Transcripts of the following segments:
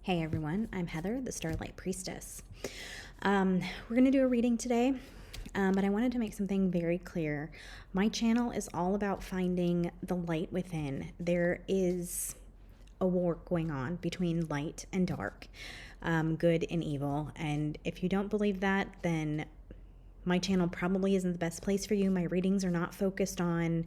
Hey everyone, I'm Heather, the Starlight Priestess. We're going to do a reading today, but I wanted to make something very clear. My channel is all about finding the light within. There is a war going on between light and dark, good and evil, and if you don't believe that, then my channel probably isn't the best place for you. My readings are not focused on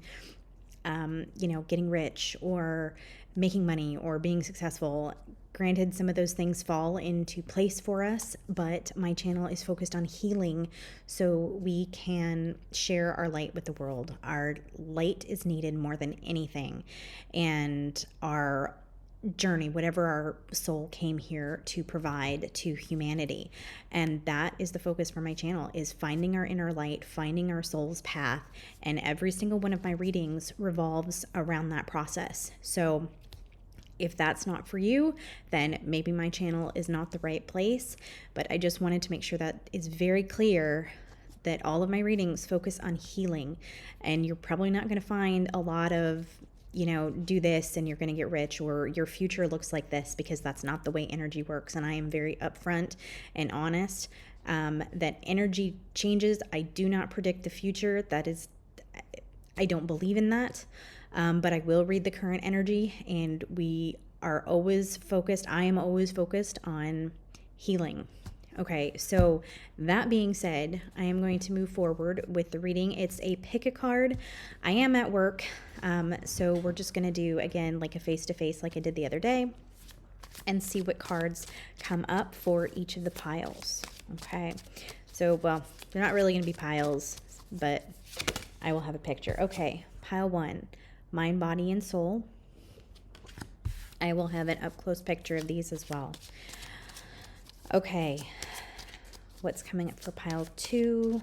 getting rich or making money or being successful. Granted, some of those things fall into place for us, but my channel is focused on healing so we can share our light with the world. Our light is needed more than anything, and our journey, whatever our soul came here to provide to humanity. And that is the focus for my channel, is finding our inner light, finding our soul's path. And every single one of my readings revolves around that process. So if that's not for you, then maybe my channel is not the right place. But I just wanted to make sure that it's very clear that all of my readings focus on healing. And you're probably not going to find a lot of do this and you're going to get rich, or your future looks like this, because that's not the way energy works. And I am very upfront and honest that energy changes. I do not predict the future. I don't believe in that. But I will read the current energy, and we are always focused. I am always focused on healing. Okay, so that being said, I am going to move forward with the reading. It's a pick a card. I am at work, so we're just going to do, again, like a face-to-face like I did the other day, and see what cards come up for each of the piles. Okay, so, well, they're not really going to be piles, but I will have a picture. Okay, pile 1, mind, body, and soul. I will have an up-close picture of these as well. Okay, what's coming up for pile 2?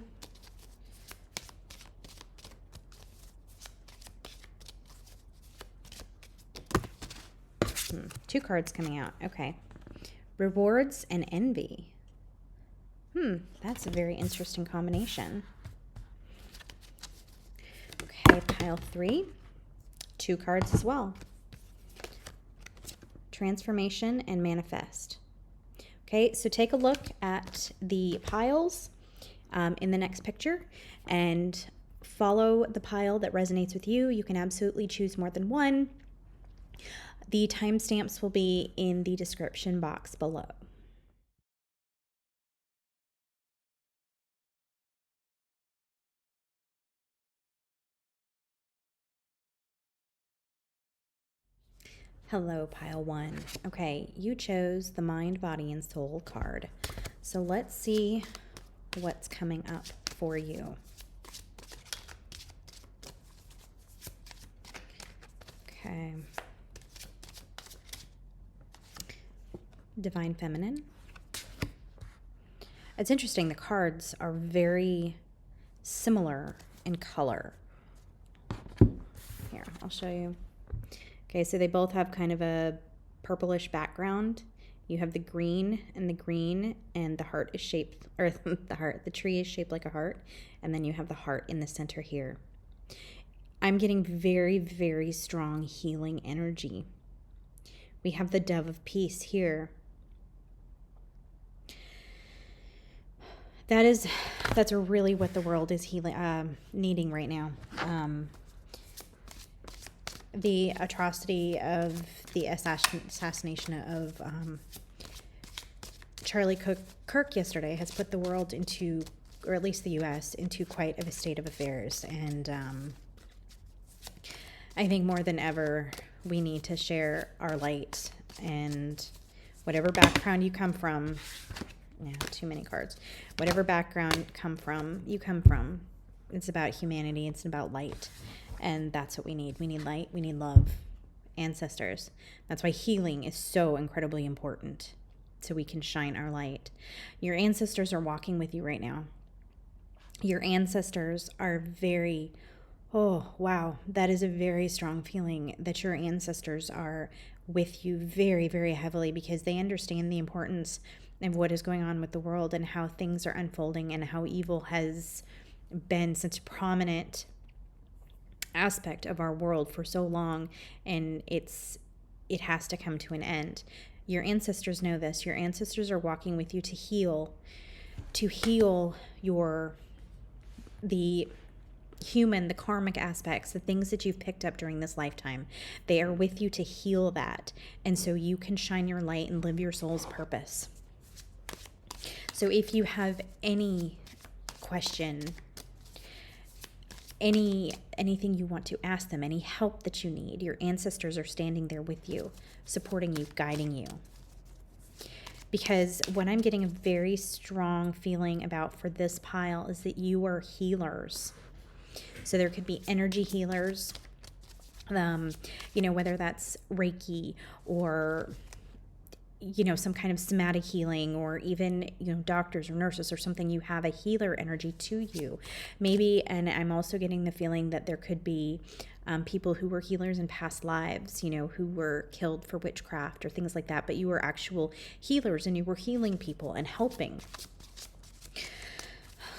Two cards coming out. Okay, rewards and envy. That's a very interesting combination. Okay, pile 3. 2 cards as well. Transformation and manifest. Okay, so take a look at the piles in the next picture and follow the pile that resonates with you. You can absolutely choose more than one. The timestamps will be in the description box below. Hello, pile 1. Okay, you chose the mind, body, and soul card. So let's see what's coming up for you. Okay. Divine Feminine. It's interesting, the cards are very similar in color. Here, I'll show you. Okay, so they both have kind of a purplish background. You have the green, and the heart is shaped, or the tree is shaped like a heart, and then you have the heart in the center here. I'm getting very, very strong healing energy. We have the Dove of Peace here. That's really what the world is needing right now. The atrocity of the assassination of Charlie Kirk yesterday has put the world into, or at least the U.S., into quite a state of affairs. And I think more than ever, we need to share our light, and whatever background you come from, too many cards, whatever background you come from, it's about humanity, it's about light. And that's what we need. We need light. We need love. Ancestors. That's why healing is so incredibly important, so we can shine our light. Your ancestors are walking with you right now. Your ancestors are that is a very strong feeling, that your ancestors are with you very, very heavily, because they understand the importance of what is going on with the world and how things are unfolding, and how evil has been such a prominent aspect of our world for so long, and it has to come to an end. Your ancestors know this. Your ancestors are walking with you to heal the human, the karmic aspects, the things that you've picked up during this lifetime. They are with you to heal that. And so you can shine your light and live your soul's purpose. So if you have any question, anything you want to ask them, any help that you need, your ancestors are standing there with you, supporting you, guiding you. Because what I'm getting a very strong feeling about for this pile is that you are healers. So there could be energy healers, whether that's Reiki or, some kind of somatic healing, or even, doctors or nurses or something. You have a healer energy to you. Maybe, and I'm also getting the feeling that there could be people who were healers in past lives, who were killed for witchcraft or things like that, but you were actual healers and you were healing people and helping.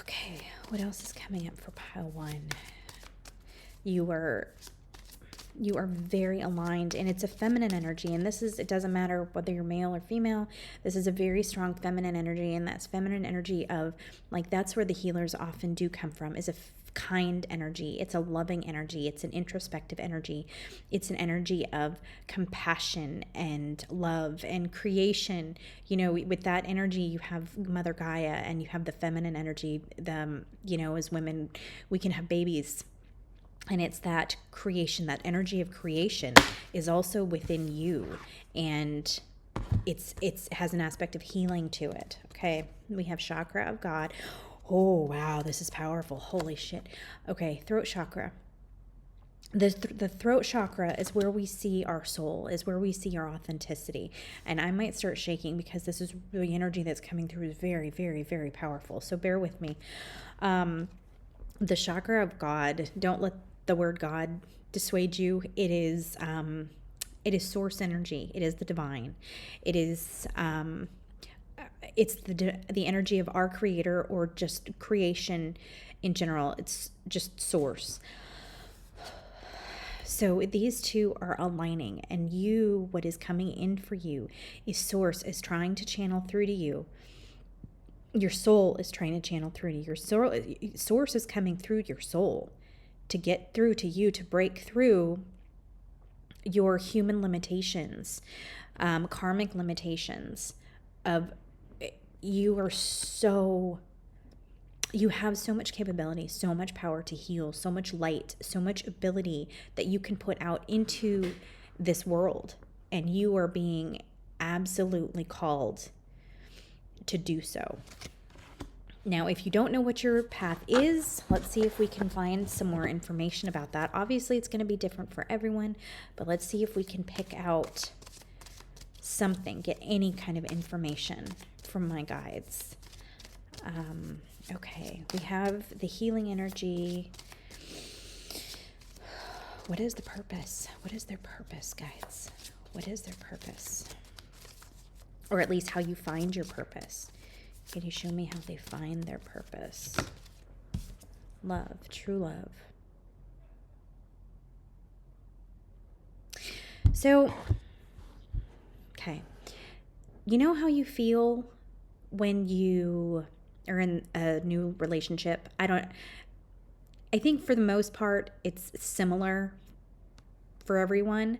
Okay, what else is coming up for pile 1? You are very aligned, and it's a feminine energy, and it doesn't matter whether you're male or female. This is a very strong feminine energy, and that's feminine energy of, that's where the healers often do come from, is a kind energy. It's a loving energy. It's an introspective energy. It's an energy of compassion and love and creation. With that energy, you have Mother Gaia, and you have the feminine energy. As women, we can have babies. And it's that creation, that energy of creation is also within you. And it has an aspect of healing to it. Okay, we have chakra of God. Oh, wow, this is powerful. Holy shit. Okay, throat chakra. The throat chakra is where we see our soul, is where we see our authenticity. And I might start shaking because this is the energy that's coming through is very, very, very powerful. So bear with me. The chakra of God, don't let the word God dissuade you. It is source energy. It is the divine. It is it's the energy of our creator, or just creation in general. It's just source. So these two are aligning, and what is coming in for you is source is trying to channel through to you. Your soul is trying to channel through to your soul. Source is coming through your soul to get through to you, to break through your human limitations, karmic limitations of you have so much capability, so much power to heal, so much light, so much ability that you can put out into this world, and you are being absolutely called to do so. Now, if you don't know what your path is, let's see if we can find some more information about that. Obviously, it's going to be different for everyone, but let's see if we can pick out something, get any kind of information from my guides. Okay, we have the healing energy. What is the purpose? What is their purpose, guides? What is their purpose? Or at least how you find your purpose. Can you show me how they find their purpose? Love, true love. So, okay. You know how you feel when you are in a new relationship? I think for the most part, it's similar for everyone.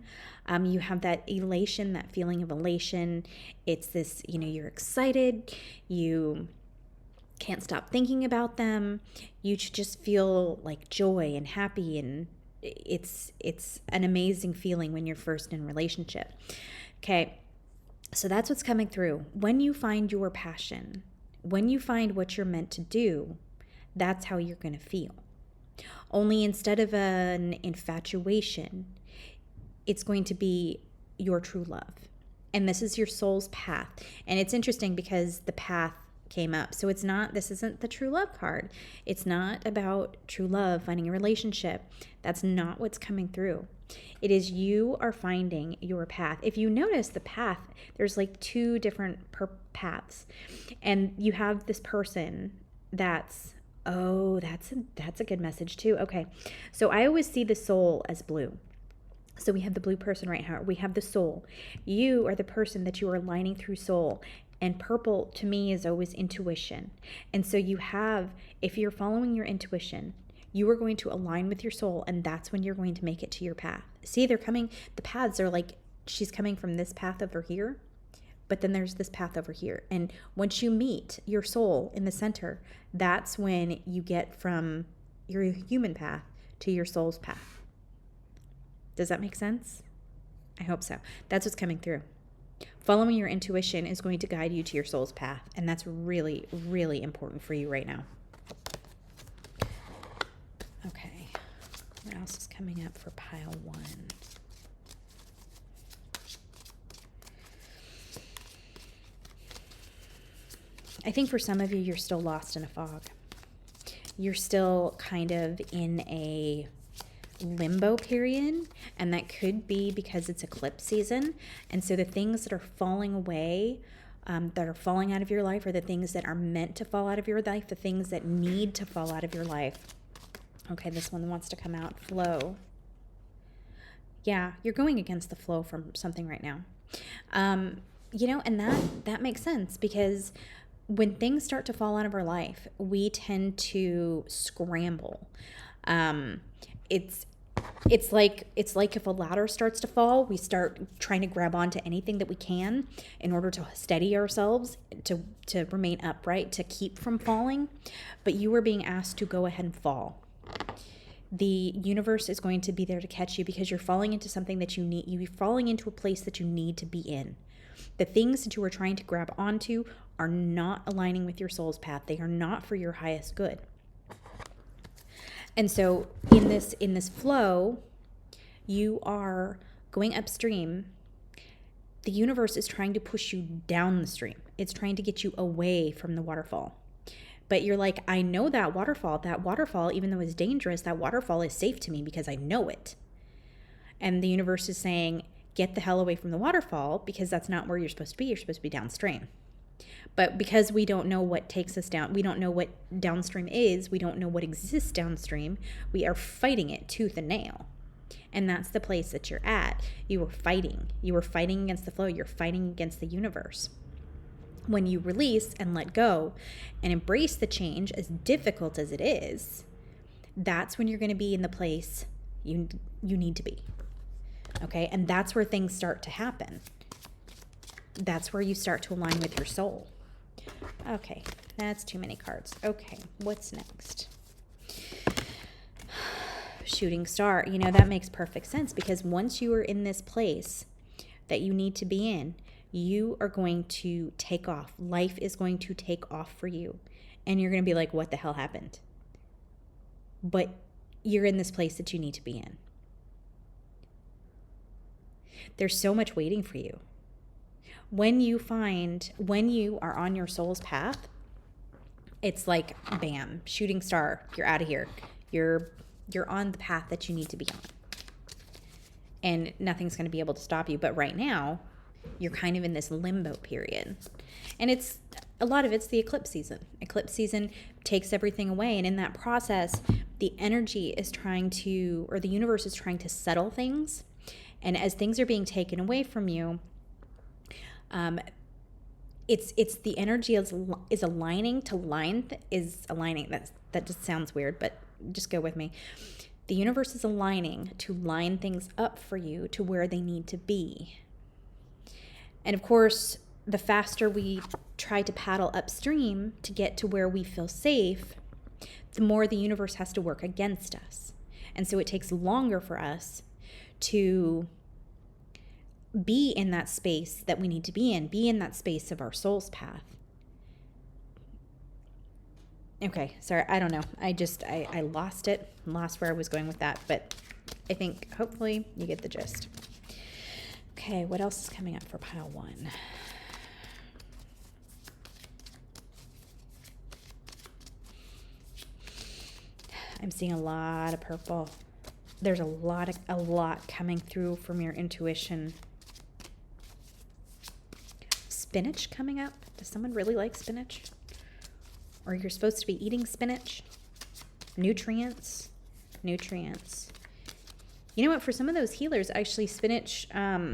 You have that elation, that feeling of elation. It's this, you're excited. You can't stop thinking about them. You just feel like joy and happy, and it's an amazing feeling when you're first in a relationship. Okay, so that's what's coming through. When you find your passion, when you find what you're meant to do, that's how you're going to feel. Only instead of an infatuation, it's going to be your true love. And this is your soul's path. And it's interesting because the path came up. So this isn't the true love card. It's not about true love, finding a relationship. That's not what's coming through. It is you are finding your path. If you notice the path, there's like two different paths. And you have this person that's a good message too. Okay. So I always see the soul as blue. So we have the blue person right here. We have the soul. You are the person that you are aligning through soul. And purple to me is always intuition. And so you have, if you're following your intuition, you are going to align with your soul, and that's when you're going to make it to your path. See, they're coming, the paths are like, she's coming from this path over here, but then there's this path over here. And once you meet your soul in the center, that's when you get from your human path to your soul's path. Does that make sense? I hope so. That's what's coming through. Following your intuition is going to guide you to your soul's path, and that's really, really important for you right now. Okay, what else is coming up for pile 1? I think for some of you, you're still lost in a fog. You're still kind of in a limbo period, and that could be because it's eclipse season. And so the things that are falling away, that are falling out of your life, are the things that are meant to fall out of your life, the things that need to fall out of your life. Okay, this one wants to come out. Flow. Yeah, you're going against the flow from something right now. You know, and that makes sense, because when things start to fall out of our life, we tend to scramble. It's like if a ladder starts to fall, we start trying to grab onto anything that we can in order to steady ourselves, to remain upright, to keep from falling. But you are being asked to go ahead and fall. The universe is going to be there to catch you, because you're falling into something that you need. You're falling into a place that you need to be in. The things that you are trying to grab onto are not aligning with your soul's path. They are not for your highest good. And so in this flow, you are going upstream. The universe is trying to push you down the stream. It's trying to get you away from the waterfall. But you're like, I know that waterfall, even though it's dangerous, that waterfall is safe to me because I know it. And the universe is saying, get the hell away from the waterfall, because that's not where you're supposed to be. You're supposed to be downstream. But because we don't know what takes us down, we don't know what downstream is, we don't know what exists downstream, we are fighting it tooth and nail. And that's the place that you're at. You are fighting. You are fighting against the flow. You're fighting against the universe. When you release and let go and embrace the change, as difficult as it is, that's when you're going to be in the place you need to be. Okay? And that's where things start to happen. That's where you start to align with your soul. Okay, that's too many cards. Okay, what's next? Shooting star. You know, that makes perfect sense, because once you are in this place that you need to be in, you are going to take off. Life is going to take off for you. And you're going to be like, what the hell happened? But you're in this place that you need to be in. There's so much waiting for you. When you are on your soul's path, it's like, bam, shooting star, you're out of here. You're on the path that you need to be on. And nothing's going to be able to stop you. But right now, you're kind of in this limbo period. And a lot of it's the eclipse season. Eclipse season takes everything away. And in that process, the energy is the universe is trying to settle things. And as things are being taken away from you, it's the energy is aligning to line, is aligning. That just sounds weird, but just go with me. The universe is aligning to line things up for you to where they need to be. And of course, the faster we try to paddle upstream to get to where we feel safe, the more the universe has to work against us. And so it takes longer for us to be in that space that we need to be in that space of our soul's path. Okay, sorry, I don't know. I lost where I was going with that, but I think hopefully you get the gist. Okay, what else is coming up for pile 1? I'm seeing a lot of purple. There's a lot coming through from your intuition. Spinach coming up. Does someone really like spinach? Or you're supposed to be eating spinach? Nutrients. You know what? For some of those healers, actually, spinach, uh,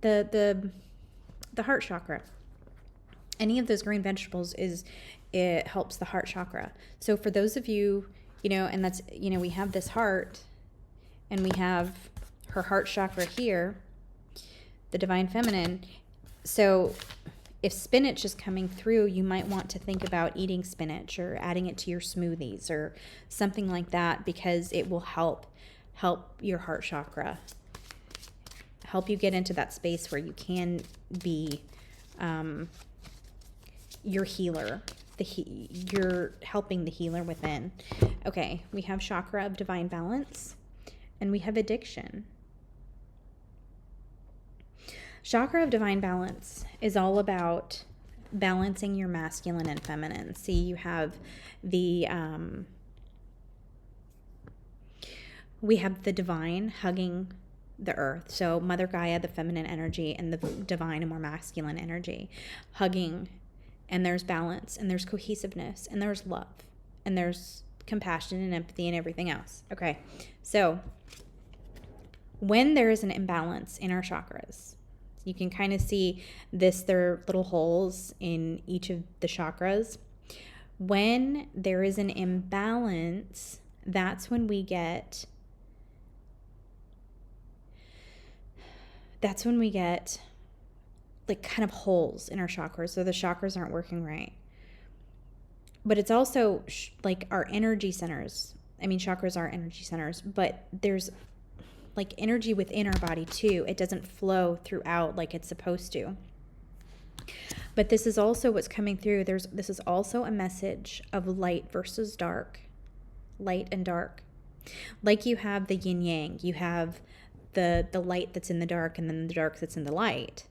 the heart chakra, any of those green vegetables it helps the heart chakra. So for those of you, and that's, we have this heart, and we have her heart chakra here, the divine feminine. So if spinach is coming through, you might want to think about eating spinach or adding it to your smoothies or something like that, because it will help your heart chakra, help you get into that space where you can be your healer. You're helping the healer within. Okay, we have chakra of divine balance, and we have addiction. Chakra of divine balance is all about balancing your masculine and feminine. See, you have the we have the divine hugging the earth. So Mother Gaia, the feminine energy, and the divine and more masculine energy hugging, and there's balance, and there's cohesiveness, and there's love, and there's compassion and empathy and everything else. Okay, so when there is an imbalance in our chakras, you can kind of see this, there are little holes in each of the chakras. When there is an imbalance, that's when we get like kind of holes in our chakras. So the chakras aren't working right. But it's also like our energy centers. I mean, chakras are energy centers, but there's like energy within our body too. It doesn't flow throughout like it's supposed to. But this is also what's coming through. This is also a message of light versus dark, light and dark. Like you have the yin yang, you have the light that's in the dark, and then the dark that's in the light.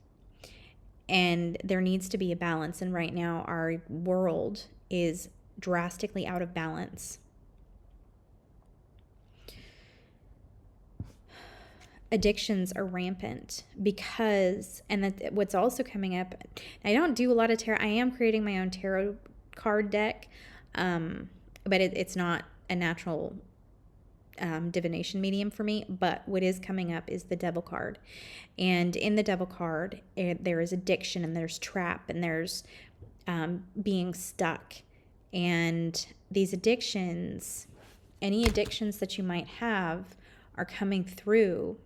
And there needs to be a balance. And right now our world is drastically out of balance. Addictions are rampant because, and that what's also coming up, I don't do a lot of tarot. I am creating my own tarot card deck, but it's not a natural divination medium for me. But what is coming up is the Devil card. And in the Devil card, there is addiction, and there's trap, and there's being stuck. And these addictions, any addictions that you might have, are coming through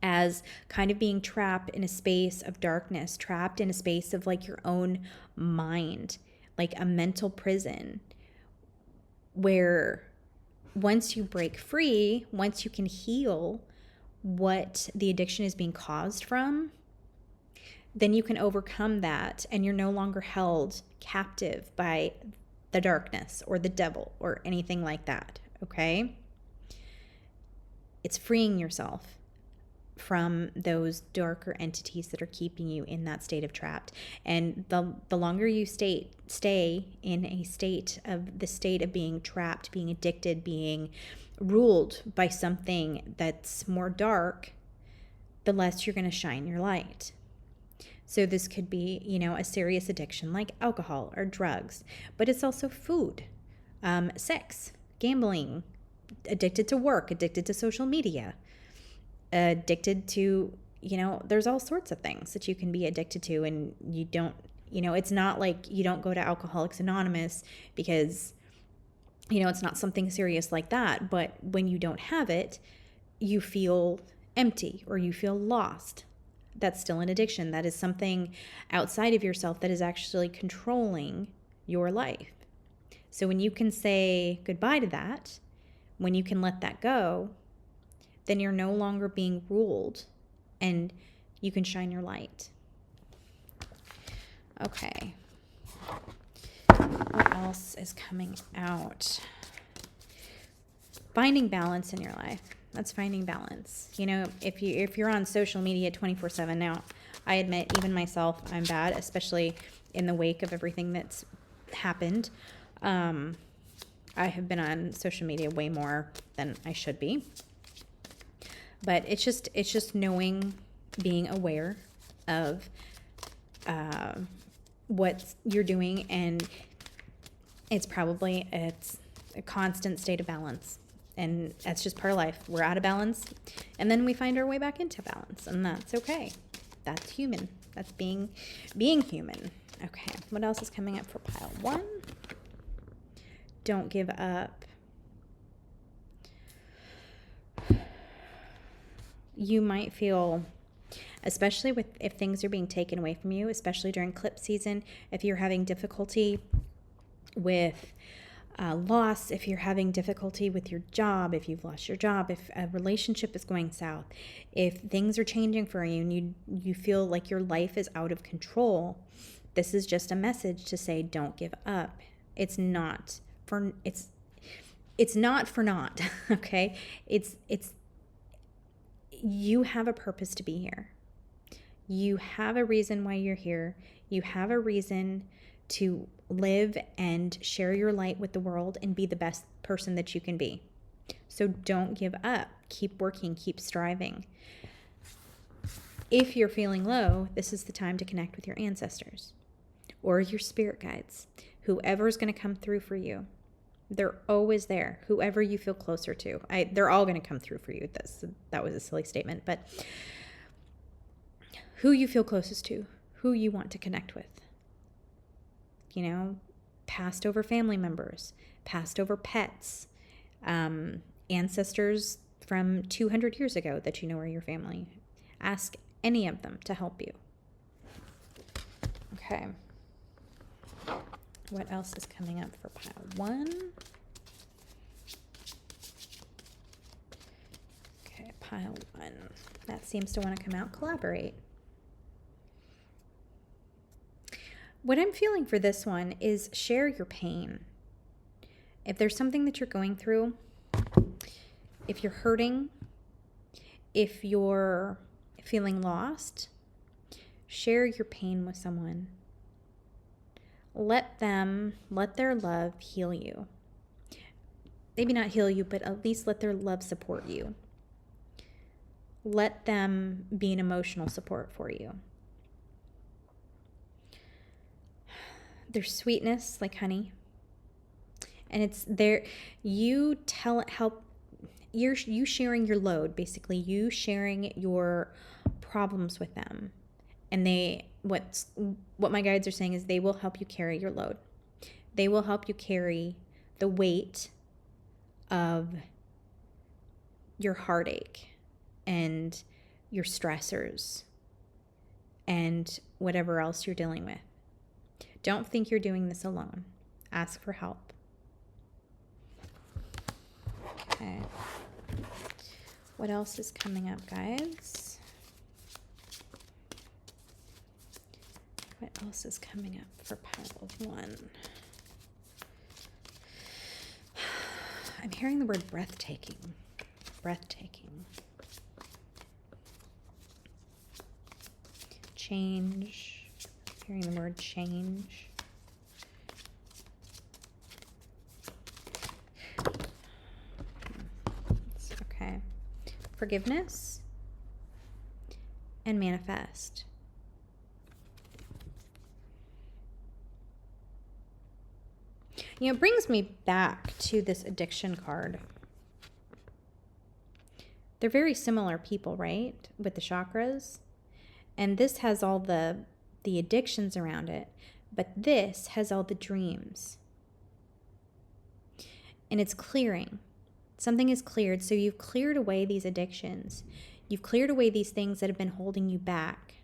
as kind of being trapped in a space of darkness, trapped in a space of like your own mind, like a mental prison, where once you break free, once you can heal what the addiction is being caused from, then you can overcome that, and you're no longer held captive by the darkness or the devil or anything like that, okay? It's freeing yourself from those darker entities that are keeping you in that state of trapped. And the longer you stay in a state of being trapped, being addicted, being ruled by something that's more dark, the less you're going to shine your light. So this could be, a serious addiction like alcohol or drugs, but it's also food, sex, gambling, addicted to work, addicted to social media, addicted to, there's all sorts of things that you can be addicted to, and you don't, it's not like you don't go to Alcoholics Anonymous because, it's not something serious like that. But when you don't have it, you feel empty or you feel lost. That's still an addiction. That is something outside of yourself that is actually controlling your life. So when you can say goodbye to that, when you can let that go, then you're no longer being ruled, and you can shine your light. Okay. What else is coming out? Finding balance in your life. That's finding balance. If you're on social media 24/7 now, I admit, even myself, I'm bad, especially in the wake of everything that's happened. I have been on social media way more than I should be. But it's just knowing, being aware of what you're doing, and it's a constant state of balance. And that's just part of life. We're out of balance, and then we find our way back into balance, and that's okay. That's human. That's being human. Okay, what else is coming up for pile 1? Don't give up. You might feel, especially if things are being taken away from you, especially during eclipse season, if you're having difficulty with loss, if you're having difficulty with your job, if you've lost your job, if a relationship is going south, if things are changing for you and you feel like your life is out of control, this is just a message to say, don't give up. It's not for naught, okay? It's you have a purpose to be here. You have a reason why you're here. You have a reason to live and share your light with the world and be the best person that you can be. So don't give up. Keep working, keep striving. If you're feeling low, this is the time to connect with your ancestors or your spirit guides, whoever's going to come through for you. They're always there, whoever you feel closer to. They're all going to come through for you. That was a silly statement, but who you feel closest to, who you want to connect with. You know, passed over family members, passed over pets, ancestors from 200 years ago that you know are your family. Ask any of them to help you. Okay. What else is coming up for pile 1? Okay, pile 1. That seems to want to come out. Collaborate. What I'm feeling for this one is share your pain. If there's something that you're going through, if you're hurting, if you're feeling lost, share your pain with someone. Let their love heal you. Maybe not heal you, but at least let their love support you. Let them be an emotional support for you. There's sweetness like honey. And it's there, you sharing your load, basically. You sharing your problems with them. And what my guides are saying is they will help you carry your load. They will help you carry the weight of your heartache and your stressors and whatever else you're dealing with. Don't think you're doing this alone. Ask for help. Okay. What else is coming up, guys? What else is coming up for pile 1? I'm hearing the word breathtaking. Breathtaking. Change. Hearing the word change. Okay. Forgiveness and manifest. You know, it brings me back to this addiction card. They're very similar people, right? With the chakras. And this has all the addictions around it, but this has all the dreams. And it's clearing. Something is cleared. So you've cleared away these addictions. You've cleared away these things that have been holding you back.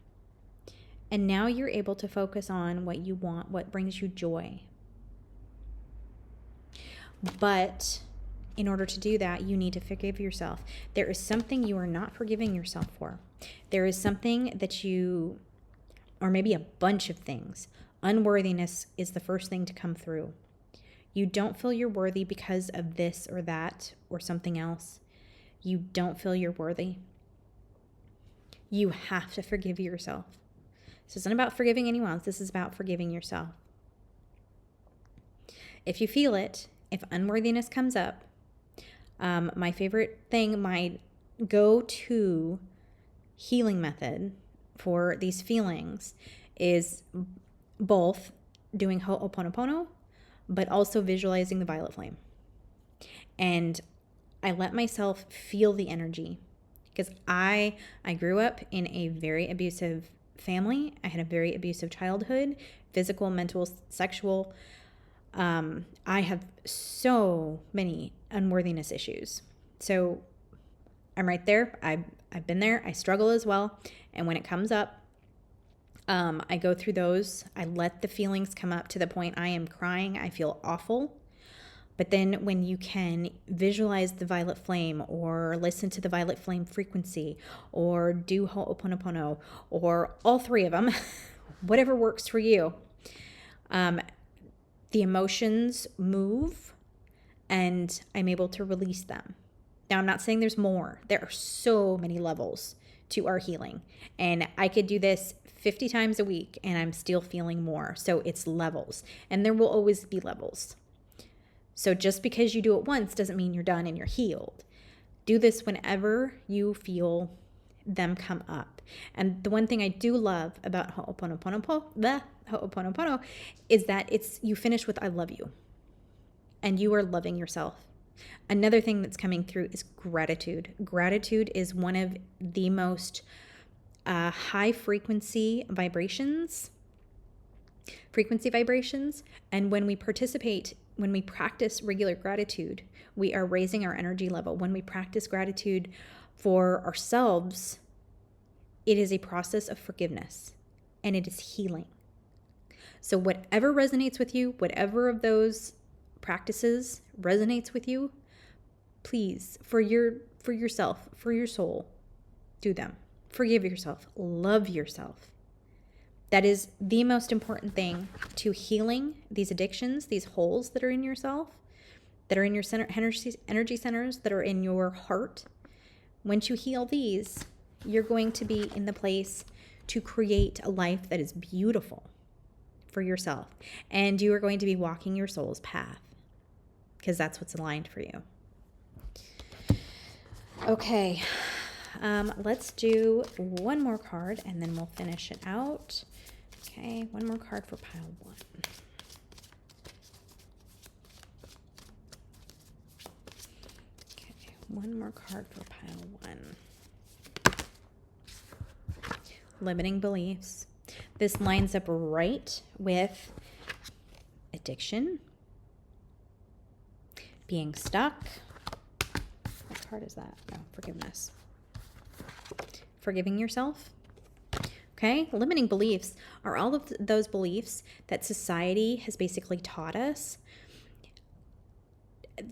And now you're able to focus on what you want, what brings you joy. But in order to do that, you need to forgive yourself. There is something you are not forgiving yourself for. There is something that you, or maybe a bunch of things. Unworthiness is the first thing to come through. You don't feel you're worthy because of this or that or something else. You don't feel you're worthy. You have to forgive yourself. This isn't about forgiving anyone else. This is about forgiving yourself. If you feel it, if unworthiness comes up, my favorite thing, my go-to healing method for these feelings is both doing Ho'oponopono, but also visualizing the violet flame. and I let myself feel the energy, because I grew up in a very abusive family. I had a very abusive childhood, physical, mental, sexual. I have so many unworthiness issues. So I'm right there. I've been there. I struggle as well. And when it comes up, I go through those. I let the feelings come up to the point I am crying. I feel awful. But then when you can visualize the violet flame, or listen to the violet flame frequency, or do Ho'oponopono, or all three of them, whatever works for you, the emotions move and I'm able to release them. Now, I'm not saying there's more. There are so many levels to our healing, and I could do this 50 times a week and I'm still feeling more. So it's levels, and there will always be levels. So just because you do it once doesn't mean you're done and you're healed. Do this whenever you feel them come up. And the one thing I do love about Ho'oponopono is that you finish with I love you, and you are loving yourself. Another thing that's coming through is gratitude. Gratitude is one of the most high frequency vibrations. And when we practice regular gratitude, we are raising our energy level. When we practice gratitude for ourselves, it is a process of forgiveness, and it is healing. So whatever resonates with you, whatever of those practices resonates with you, please, for yourself, for your soul, do them. Forgive yourself, love yourself. That is the most important thing to healing these addictions, these holes that are in yourself, that are in your energy centers, that are in your heart. Once you heal these, you're going to be in the place to create a life that is beautiful for yourself. And you are going to be walking your soul's path, because that's what's aligned for you. Okay, let's do one more card and then we'll finish it out. Okay, one more card for pile 1. Okay, one more card for pile 1. Limiting beliefs. This lines up right with addiction, being stuck. What card is that? Oh, forgiveness. Forgiving yourself. Okay, limiting beliefs are all of those beliefs that society has basically taught us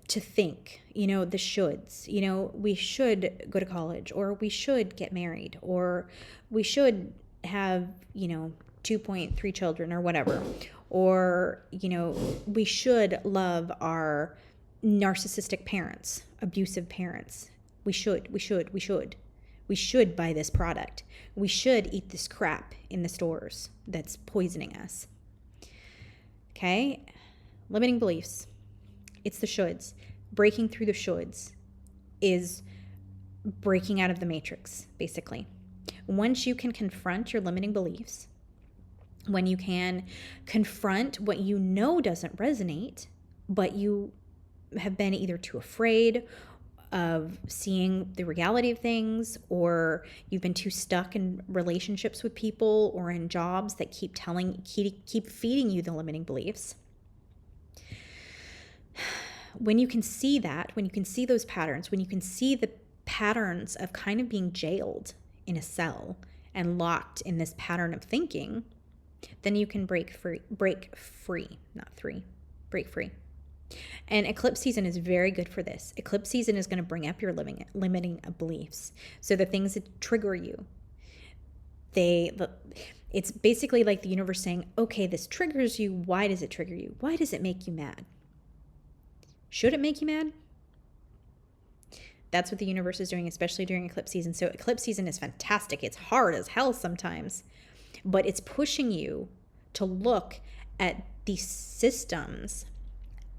to think, the shoulds, we should go to college, or we should get married, or we should have, 2.3 children or whatever, or, we should love our narcissistic parents, abusive parents. We should buy this product. We should eat this crap in the stores that's poisoning us. Okay? Limiting beliefs. It's the shoulds. Breaking through the shoulds is breaking out of the matrix, basically. Once you can confront your limiting beliefs, when you can confront what you know doesn't resonate, but you have been either too afraid of seeing the reality of things, or you've been too stuck in relationships with people or in jobs that keep feeding you the limiting beliefs. When you can see that, when you can see those patterns, when you can see the patterns of kind of being jailed in a cell and locked in this pattern of thinking, then you can break free. And eclipse season is very good for this. Eclipse season is going to bring up your limiting beliefs. So the things that trigger you, it's basically like the universe saying, okay, this triggers you. Why does it trigger you? Why does it make you mad? Should it make you mad? That's what the universe is doing, especially during eclipse season. So eclipse season is fantastic. It's hard as hell sometimes, but it's pushing you to look at these systems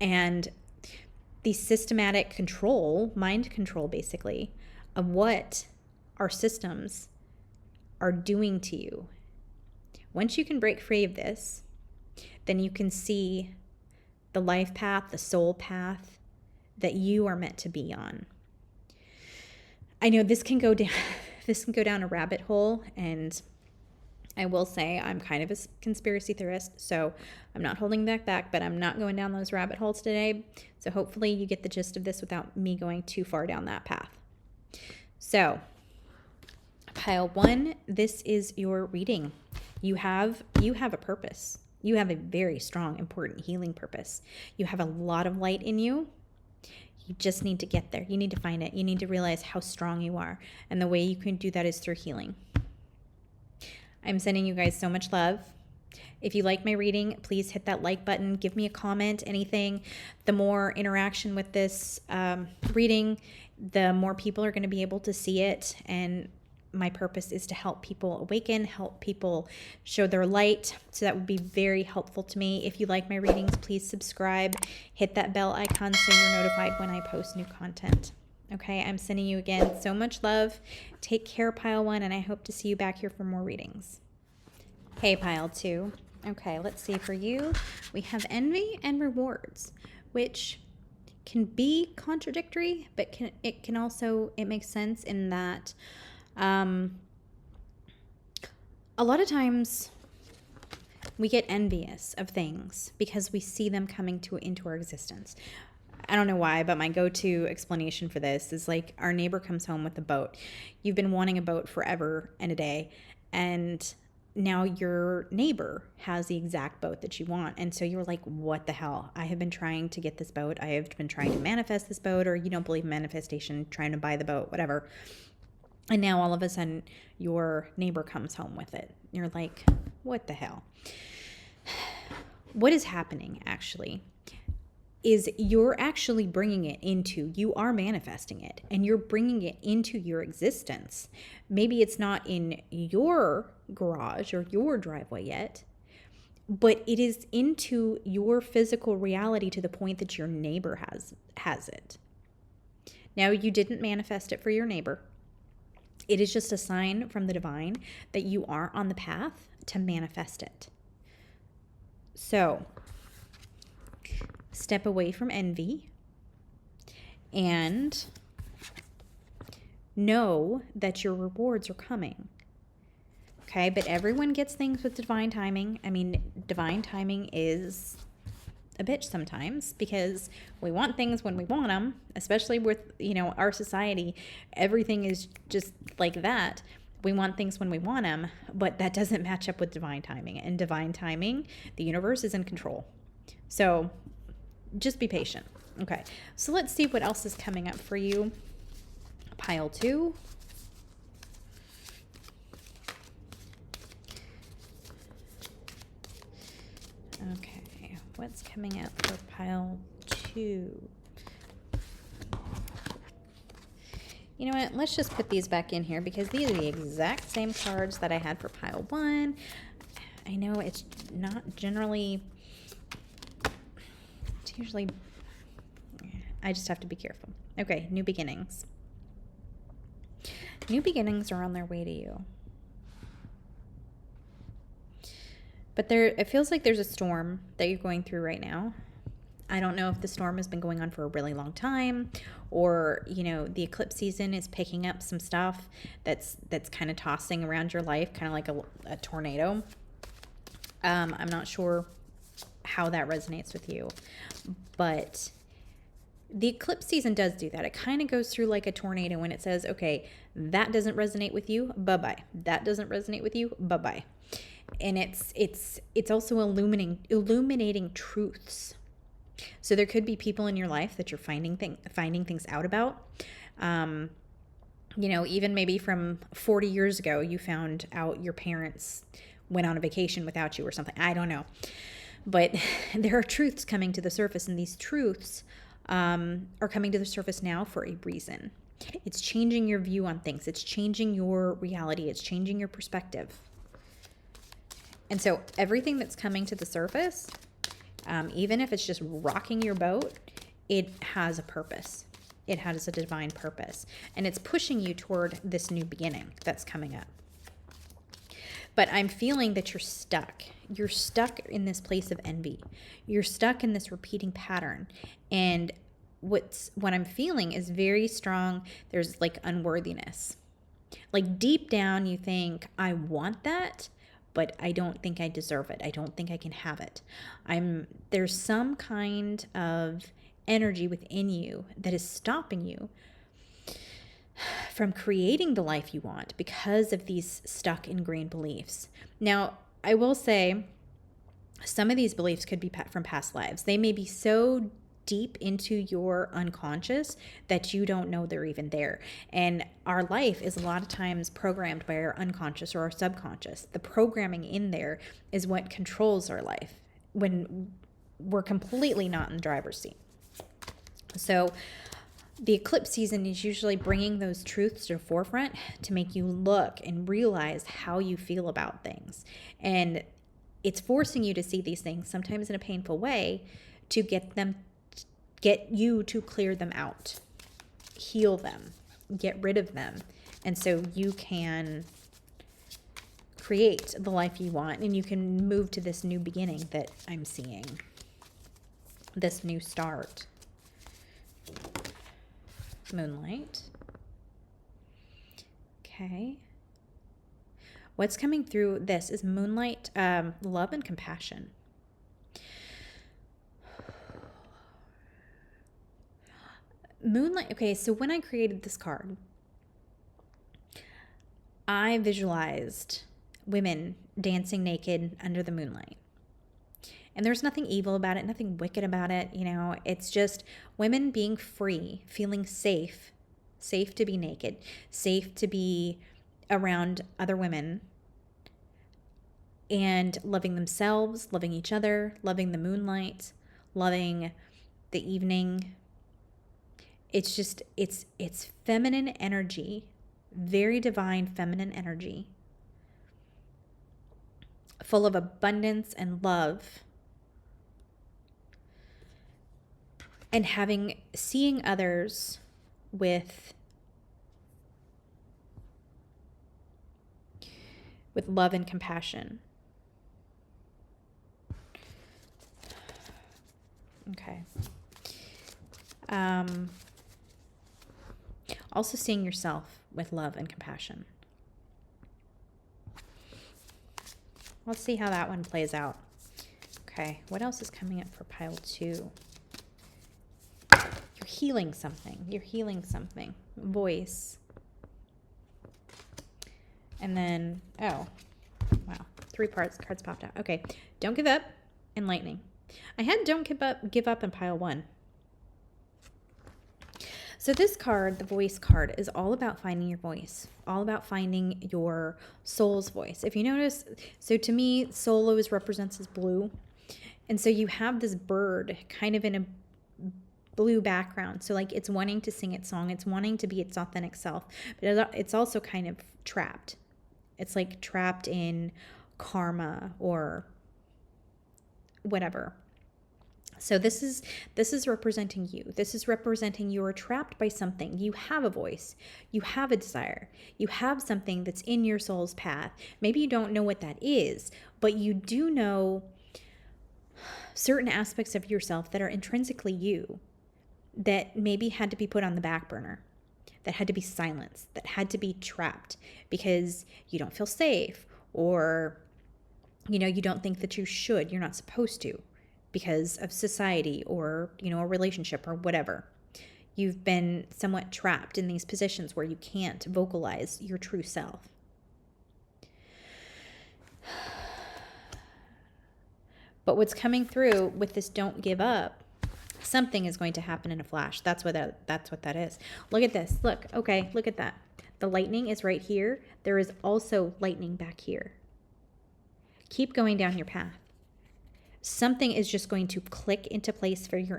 and the systematic control, mind control basically, of what our systems are doing to you. Once you can break free of this, then you can see the life path, the soul path that you are meant to be on. I know this can go down this can go down a rabbit hole, and I will say I'm kind of a conspiracy theorist, so I'm not holding that back, but I'm not going down those rabbit holes today. So hopefully you get the gist of this without me going too far down that path. So pile 1, this is your reading. You have a purpose. You have a very strong, important healing purpose. You have a lot of light in you. You just need to get there. You need to find it. You need to realize how strong you are. And the way you can do that is through healing. I'm sending you guys so much love. If you like my reading, please hit that like button. Give me a comment, anything. The more interaction with this reading, the more people are going to be able to see it. And my purpose is to help people awaken, help people show their light. So that would be very helpful to me. If you like my readings, please subscribe. Hit that bell icon so you're notified when I post new content. Okay, I'm sending you again so much love. Take care, pile 1, and I hope to see you back here for more readings. Hey, pile 2. Okay, let's see. For you, we have envy and rewards, which can be contradictory, but it makes sense in that a lot of times we get envious of things because we see them coming into our existence. I don't know why, but my go-to explanation for this is like our neighbor comes home with a boat. You've been wanting a boat forever and a day, and now your neighbor has the exact boat that you want. And so you're like, what the hell? I have been trying to get this boat. I have been trying to manifest this boat, or you don't believe in manifestation, trying to buy the boat, whatever. And now all of a sudden your neighbor comes home with it. You're like, what the hell? What is happening actually is you're actually bringing it into, you are manifesting it, and you're bringing it into your existence. Maybe it's not in your garage or your driveway yet, but it is into your physical reality to the point that your neighbor has it. Now, you didn't manifest it for your neighbor. It is just a sign from the divine that you are on the path to manifest it. So, step away from envy and know that your rewards are coming. Okay, but everyone gets things with divine timing. I mean, divine timing is a bitch sometimes because we want things when we want them, especially with, our society. Everything is just like that. We want things when we want them, but that doesn't match up with divine timing. And divine timing, the universe is in control. So just be patient. Okay, so let's see what else is coming up for you. Pile 2. Okay, what's coming up for pile 2? You know what? Let's just put these back in here because these are the exact same cards that I had for pile 1. I know it's not generally... Usually, I just have to be careful. Okay, new beginnings. New beginnings are on their way to you. But it feels like there's a storm that you're going through right now. I don't know if the storm has been going on for a really long time, or, the eclipse season is picking up some stuff that's kind of tossing around your life, kind of like a tornado. I'm not sure how that resonates with you, but the eclipse season does do that. It kind of goes through like a tornado when it says, okay, that doesn't resonate with you, bye-bye. That doesn't resonate with you, bye-bye. And it's also illuminating truths. So there could be people in your life that you're finding things out about. Even maybe from 40 years ago, you found out your parents went on a vacation without you or something. I don't know. But there are truths coming to the surface, and these truths are coming to the surface now for a reason. It's changing your view on things. It's changing your reality. It's changing your perspective. And so everything that's coming to the surface, even if it's just rocking your boat, it has a purpose. It has a divine purpose. And it's pushing you toward this new beginning that's coming up. But I'm feeling that you're stuck. You're stuck in this place of envy. You're stuck in this repeating pattern. And what I'm feeling is very strong. There's like unworthiness. Like deep down, you think, I want that, but I don't think I deserve it. I don't think I can have it. There's some kind of energy within you that is stopping you from creating the life you want because of these stuck ingrained beliefs. Now, I will say some of these beliefs could be from past lives. They may be so deep into your unconscious that you don't know they're even there. And our life is a lot of times programmed by our unconscious or our subconscious. The programming in there is what controls our life when we're completely not in the driver's seat. So the eclipse season is usually bringing those truths to the forefront to make you look and realize how you feel about things. And it's forcing you to see these things, sometimes in a painful way, to get you to clear them out, heal them, get rid of them. And so you can create the life you want, and you can move to this new beginning that I'm seeing, this new start. Moonlight. Okay. What's coming through this is moonlight, love and compassion. Moonlight. Okay, so when I created this card, I visualized women dancing naked under the moonlight. And there's nothing evil about it, nothing wicked about it. You know, it's just women being free, feeling safe to be naked, safe to be around other women, and loving themselves, loving each other, loving the moonlight, loving the evening. It's just, it's feminine energy, very divine feminine energy, full of abundance and love. And seeing others with love and compassion. Okay. Also seeing yourself with love and compassion. Let's see how that one plays out. Okay, what else is coming up for pile 2? You're healing something. You're healing something. Voice. And then, oh, wow. 3 cards popped out. Okay, don't give up and lightning. I had don't give up in pile 1. So this card, the voice card, is all about finding your voice, all about finding your soul's voice. If you notice, so to me, soul always represents as blue. And so you have this bird kind of in a blue background. So like it's wanting to sing its song. It's wanting to be its authentic self. But it's also kind of trapped. It's like trapped in karma or whatever. So this is representing you. This is representing you are trapped by something. You have a voice. You have a desire. You have something that's in your soul's path. Maybe you don't know what that is, but you do know certain aspects of yourself that are intrinsically you that maybe had to be put on the back burner, that had to be silenced, that had to be trapped because you don't feel safe, or you don't think that you should, you're not supposed to, because of society or a relationship or whatever. You've been somewhat trapped in these positions where you can't vocalize your true self. But what's coming through with this don't give up, something is going to happen in a flash. That's what that is. Look at this. Look. Okay, look at that. The lightning is right here. There is also lightning back here. Keep going down your path. Something is just going to click into place for you,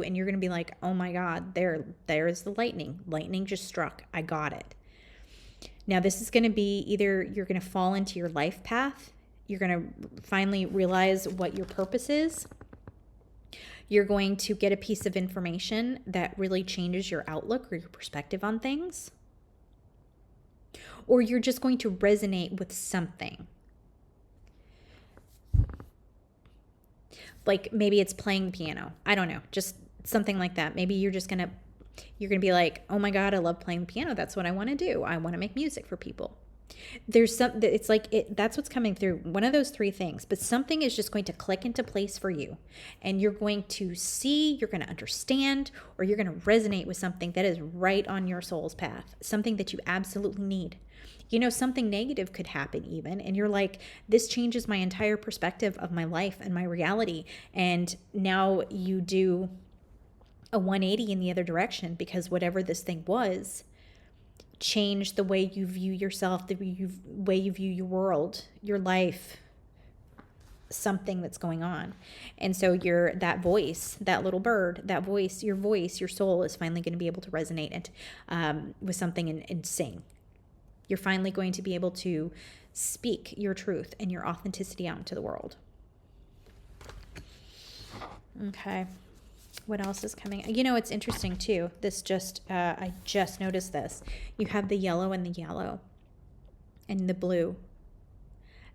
and you're going to be like, oh my God, there's the lightning. Lightning just struck. I got it. Now this is going to be either you're going to fall into your life path. You're going to finally realize what your purpose is. You're going to get a piece of information that really changes your outlook or your perspective on things. Or you're just going to resonate with something. Like maybe it's playing the piano. I don't know. Just something like that. Maybe you're going to be like, oh my God, I love playing the piano. That's what I want to do. I want to make music for people. It's like that's what's coming through, one of those three things, but something is just going to click into place for you, and you're going to see, you're going to understand, or you're going to resonate with something that is right on your soul's path, something that you absolutely need. Something negative could happen even, and you're like, this changes my entire perspective of my life and my reality. And now you do a 180 in the other direction, because whatever this thing was changed the way you view yourself, the way you view your world, your life, something that's going on. And so that voice, that little bird, that voice, your soul is finally going to be able to resonate with something and sing. You're finally going to be able to speak your truth and your authenticity out into the world. Okay. What else is coming? It's interesting too. I just noticed this. You have the yellow and the yellow and the blue.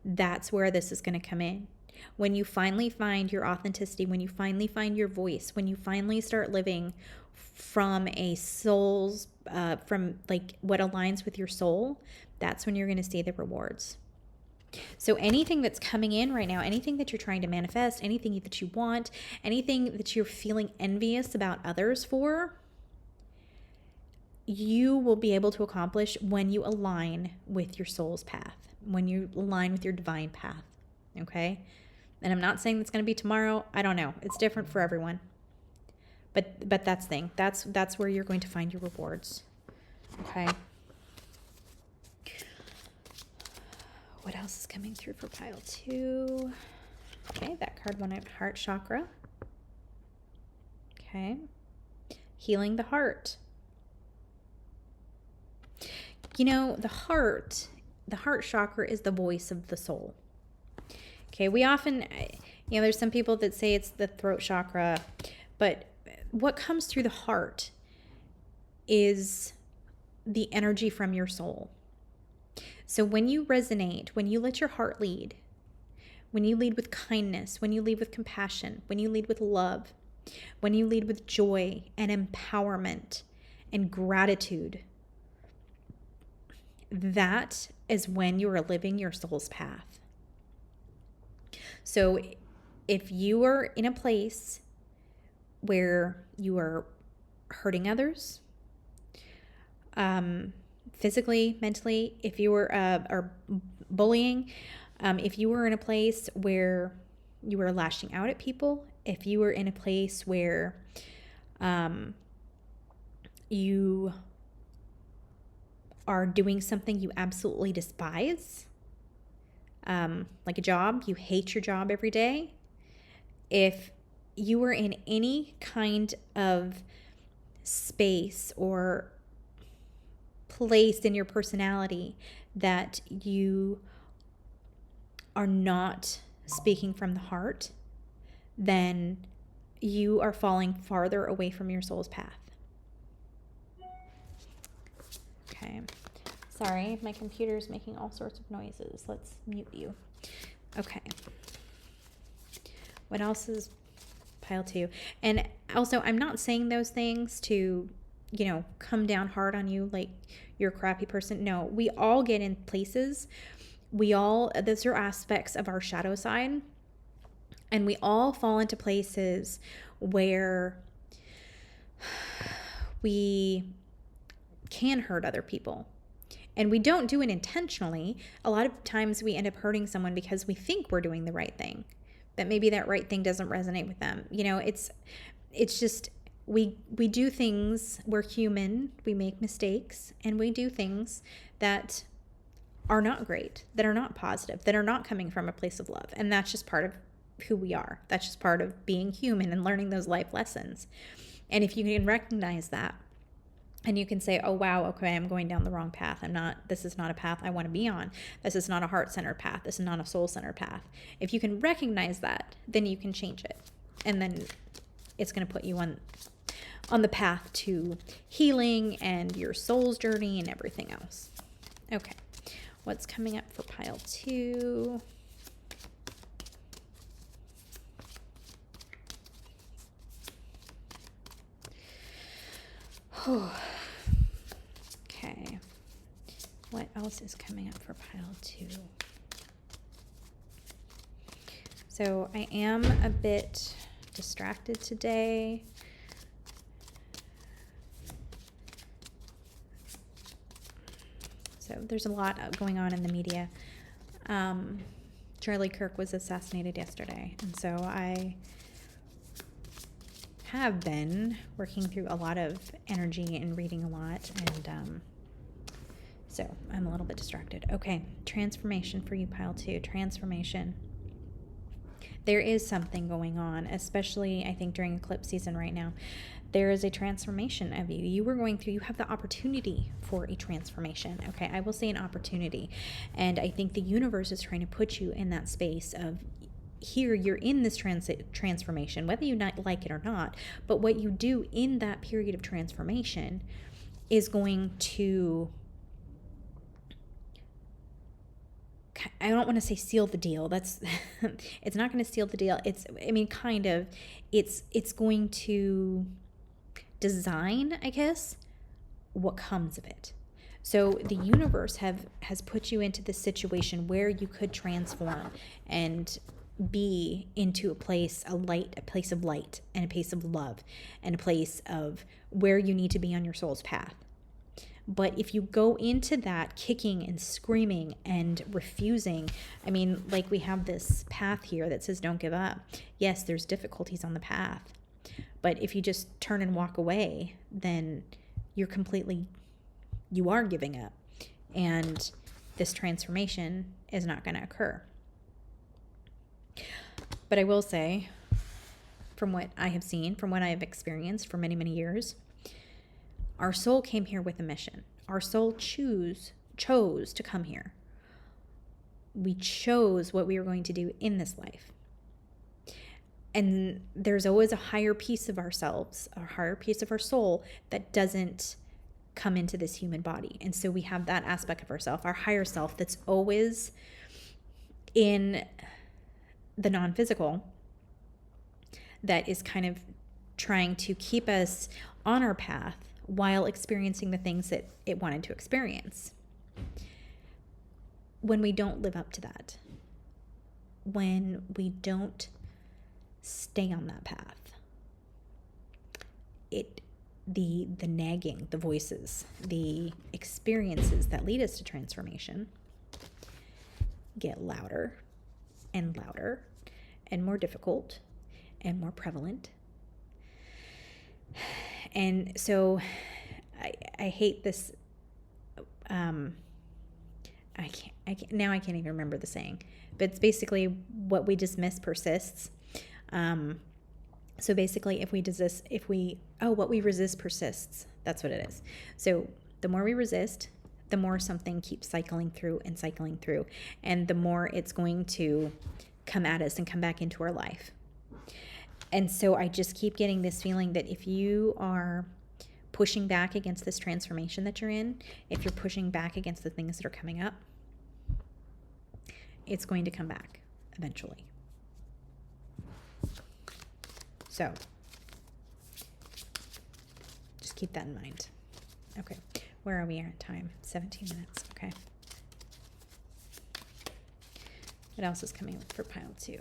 That's where this is going to come in. When you finally find your authenticity, when you finally find your voice, when you finally start living from a soul's, from like what aligns with your soul, that's when you're going to see the rewards. So anything that's coming in right now, anything that you're trying to manifest, anything that you want, anything that you're feeling envious about others for, you will be able to accomplish when you align with your soul's path, when you align with your divine path. Okay? And I'm not saying that's going to be tomorrow. I don't know. It's different for everyone. But that's the thing. That's where you're going to find your rewards. Okay? What else is coming through for pile 2? Okay, that card wanted heart chakra. Okay. Healing the heart. The heart chakra is the voice of the soul. Okay, we often, there's some people that say it's the throat chakra, but what comes through the heart is the energy from your soul. So when you resonate, when you let your heart lead, when you lead with kindness, when you lead with compassion, when you lead with love, when you lead with joy and empowerment and gratitude, that is when you are living your soul's path. So if you are in a place where you are hurting others, physically, mentally, if you were or bullying, if you were in a place where you were lashing out at people, if you were in a place where you are doing something you absolutely despise, like a job, you hate your job every day, if you were in any kind of space or place in your personality that you are not speaking from the heart, then you are falling farther away from your soul's path. Okay. Sorry, my computer's making all sorts of noises. Let's mute you. Okay. What else is pile 2? And also, I'm not saying those things to, come down hard on you like you're a crappy person. No, we all get in places. Those are aspects of our shadow side. And we all fall into places where we can hurt other people. And we don't do it intentionally. A lot of times we end up hurting someone because we think we're doing the right thing, but maybe that right thing doesn't resonate with them. It's just, we do things, we're human, we make mistakes, and we do things that are not great, that are not positive, that are not coming from a place of love. And that's just part of who we are. That's just part of being human and learning those life lessons. And if you can recognize that, and you can say, oh, wow, okay, I'm going down the wrong path. This is not a path I want to be on. This is not a heart-centered path. This is not a soul-centered path. If you can recognize that, then you can change it. And then it's going to put you on the path to healing and your soul's journey and everything else. Okay, what's coming up for pile 2? Okay. What else is coming up for pile 2? So I am a bit distracted today. So there's a lot going on in the media. Charlie Kirk was assassinated yesterday, and so I have been working through a lot of energy and reading a lot, and so I'm a little bit distracted. Okay, transformation for you, pile 2. Transformation. There is something going on, especially I think during eclipse season right now. There is a transformation of you. You have the opportunity for a transformation. Okay, I will say an opportunity. And I think the universe is trying to put you in that space of, here you're in this transformation, whether you not like it or not. But what you do in that period of transformation is going to, I don't want to say seal the deal. That's it's not going to seal the deal. It's going to design, I guess, what comes of it. So the universe has put you into this situation where you could transform and be into a place of light, and a place of love, and a place of where you need to be on your soul's path. But if you go into that kicking and screaming and refusing, like we have this path here that says don't give up. Yes, there's difficulties on the path. But if you just turn and walk away, then you are giving up. And this transformation is not going to occur. But I will say, from what I have seen, from what I have experienced for many, many years, our soul came here with a mission. Our soul chose to come here. We chose what we were going to do in this life. And there's always a higher piece of ourselves, a higher piece of our soul that doesn't come into this human body. And so we have that aspect of ourself, our higher self, that's always in the non-physical, that is kind of trying to keep us on our path while experiencing the things that it wanted to experience. When we don't live up to that, when we don't stay on that path, the nagging, the voices, the experiences that lead us to transformation get louder and louder and more difficult and more prevalent. And so I hate this. I can't even remember the saying, but it's basically what we dismiss persists. So basically what we resist persists. That's what it is. So the more we resist, the more something keeps cycling through, and the more it's going to come at us and come back into our life. And so I just keep getting this feeling that if you are pushing back against this transformation that you're in, if you're pushing back against the things that are coming up, it's going to come back eventually. So just keep that in mind. Okay, where are we at time? 17 minutes. Okay. What else is coming up for pile 2?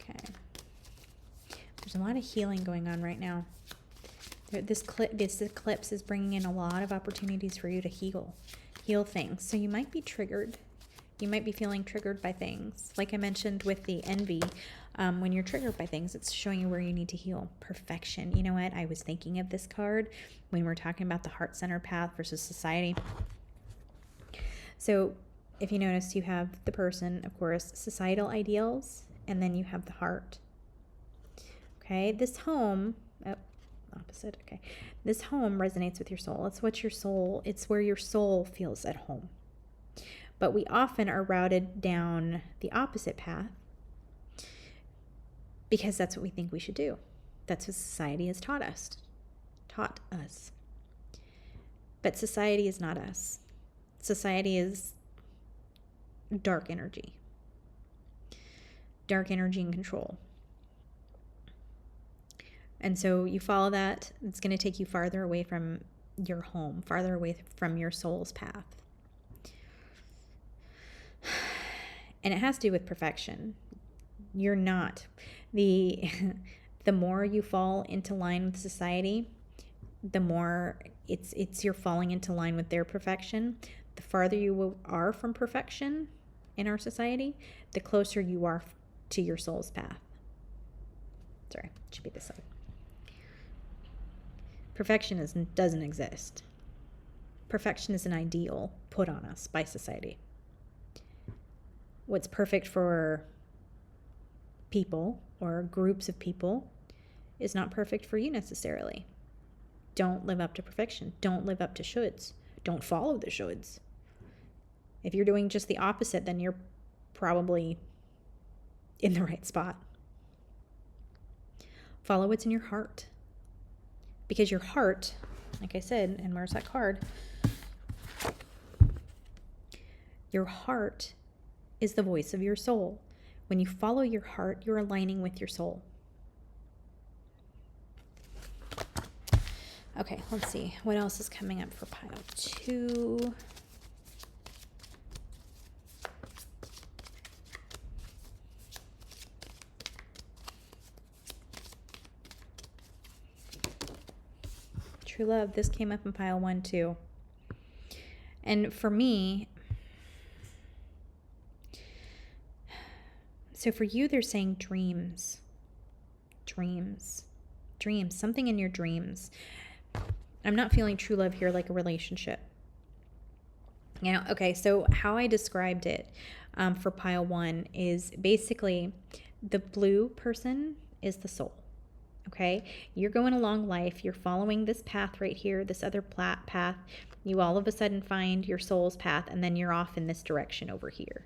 Okay. There's a lot of healing going on right now. This eclipse is bringing in a lot of opportunities for you to heal things. So you might be triggered. You might be feeling triggered by things. Like I mentioned with the envy, when you're triggered by things, it's showing you where you need to heal. Perfection. You know what? I was thinking of this card when we're talking about the heart center path versus society. So if you notice, you have the person, of course, societal ideals, and then you have the heart. Okay, this home, opposite, okay. This home resonates with your soul. It's where your soul feels at home. But we often are routed down the opposite path because that's what we think we should do. That's what society has taught us. But society is not us. Society is dark energy. dark energy and control. And so you follow that, it's going to take you farther away from your home, farther away from your soul's path. And it has to do with perfection. You're not. The more you fall into line with society, the more it's you're falling into line with their perfection. The farther you are from perfection in our society, the closer you are to your soul's path. Sorry, it should be this side. Perfection doesn't exist. Perfection is an ideal put on us by society. What's perfect for people or groups of people is not perfect for you necessarily. Don't live up to perfection. Don't live up to shoulds. Don't follow the shoulds. If you're doing just the opposite, then you're probably in the right spot. Follow what's in your heart. Because your heart, like I said, and where's that card? Your heart is the voice of your soul. When you follow your heart, you're aligning with your soul. Okay, let's see. What else is coming up for pile 2? True love. This came up in pile 1 too. And for me, so for you, they're saying dreams. Dreams. Dreams. Something in your dreams. I'm not feeling true love here like a relationship. You know, okay, so how I described it for pile 1 is basically the blue person is the soul. Okay, you're going along life, you're following this path right here, this other path, you all of a sudden find your soul's path, and then you're off in this direction over here.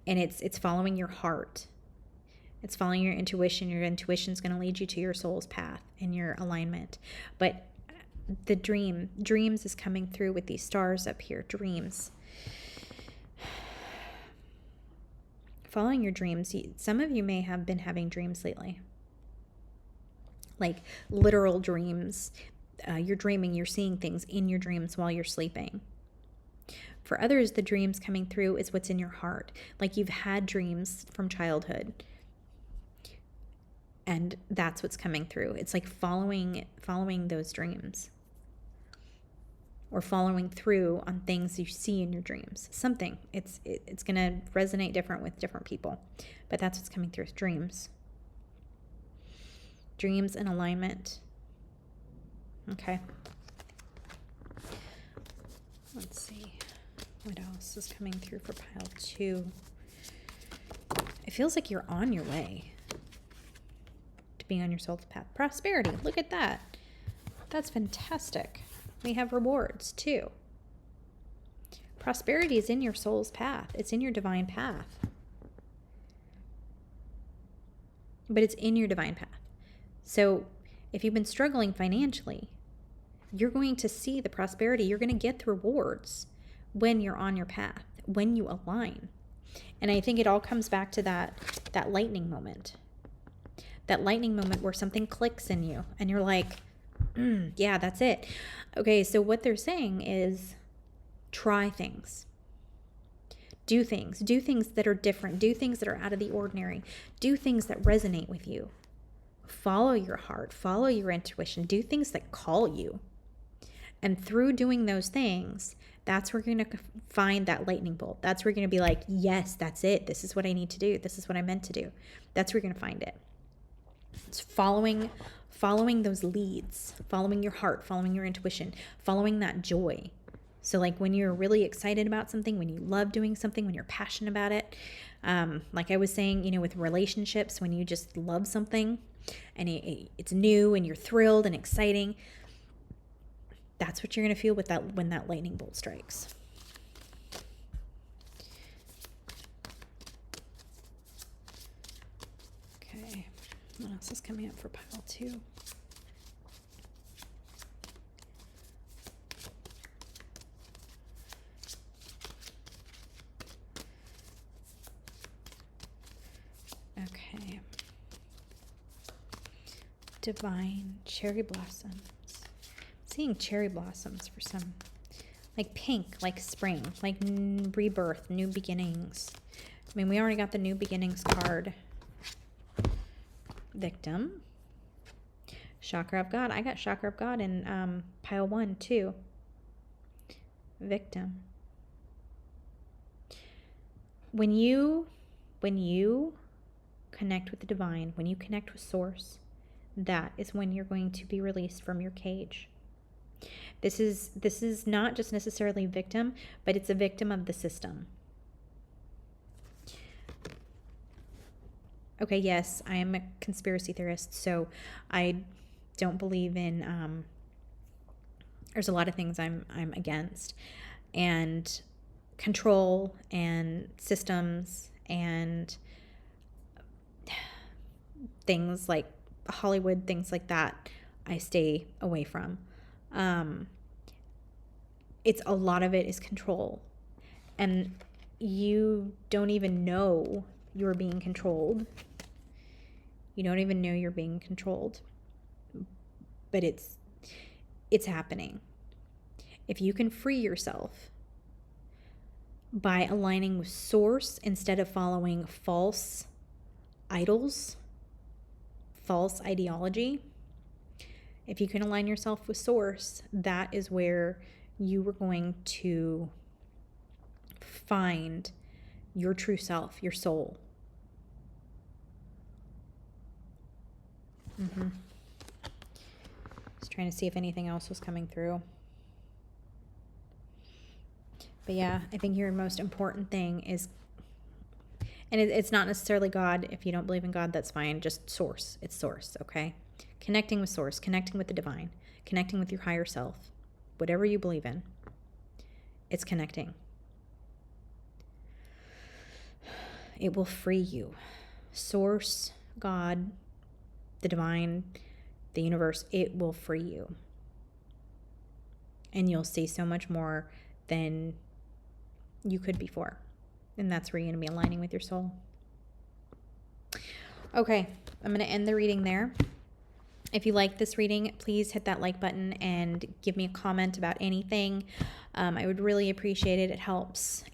And it's following your heart. It's following your intuition. Your intuition's going to lead you to your soul's path and your alignment. But the dreams is coming through with these stars up here, dreams. Following your dreams, some of you may have been having dreams lately. Like literal dreams. You're dreaming, you're seeing things in your dreams while you're sleeping. For others, the dreams coming through is what's in your heart. Like you've had dreams from childhood. And that's what's coming through. It's like following those dreams. Or following through on things you see in your dreams. Something. It's going to resonate different with different people. But that's what's coming through, dreams. Dreams and alignment. Okay. Let's see. What else is coming through for pile 2? It feels like you're on your way to being on your soul's path. Prosperity. Look at that. That's fantastic. We have rewards too. Prosperity is in your soul's path. It's in your divine path. But it's in your divine path. So if you've been struggling financially, you're going to see the prosperity. You're going to get the rewards when you're on your path, when you align. And I think it all comes back to that lightning moment. That lightning moment where something clicks in you and you're like, yeah, that's it. Okay, so what they're saying is try things. Do things that are different. Do things that are out of the ordinary. Do things that resonate with you. Follow your heart. Follow your intuition. Do things that call you. And through doing those things, that's where you're going to find that lightning bolt. That's where you're going to be like, yes, that's it. This is what I need to do. This is what I meant to do. That's where you're going to find it. It's following those leads, following your heart, following your intuition, following that joy. So like when you're really excited about something, when you love doing something, when you're passionate about it, like I was saying, with relationships, when you just love something and it's new and you're thrilled and exciting, that's what you're going to feel with that when that lightning bolt strikes. Okay, what else is coming up for pile 2? Divine cherry blossoms. I'm seeing cherry blossoms for some, like pink, like spring, like rebirth, new beginnings. I mean, we already got the new beginnings card. Victim. Chakra of God. I got Chakra of God in pile 1 too. Victim. When you connect with the divine, when you connect with source, that is when you're going to be released from your cage. This is not just necessarily victim, but it's a victim of the system. Okay, yes, I am a conspiracy theorist, so I don't believe in there's a lot of things I'm against, and control and systems and things like Hollywood, things like that, I stay away from. It's a lot of it is control, and you don't even know you're being controlled. You don't even know you're being controlled, but it's happening. If you can free yourself by aligning with source instead of following false idols, false ideology, if you can align yourself with source, that is where you are going to find your true self, your soul. Just trying to see if anything else was coming through. But yeah, I think your most important thing is, and it's not necessarily God. If you don't believe in God, that's fine. Just source. It's source, okay? Connecting with source, connecting with the divine, connecting with your higher self, whatever you believe in, it's connecting. It will free you. Source, God, the divine, the universe, it will free you. And you'll see so much more than you could before. And that's where you're going to be aligning with your soul. Okay, I'm going to end the reading there. If you like this reading, please hit that like button and give me a comment about anything. I would really appreciate it. It helps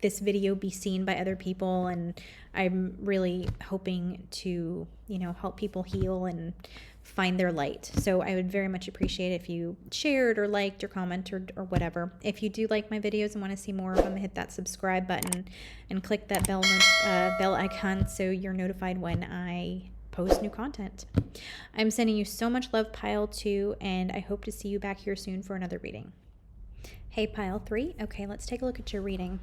this video be seen by other people, and I'm really hoping to, help people heal and find their light. So I would very much appreciate it if you shared or liked or commented or whatever. If you do like my videos and want to see more of them, hit that subscribe button and click that bell icon so you're notified when I post new content. I'm sending you so much love, Pile 2, and I hope to see you back here soon for another reading. Hey, Pile 3. Okay, let's take a look at your reading.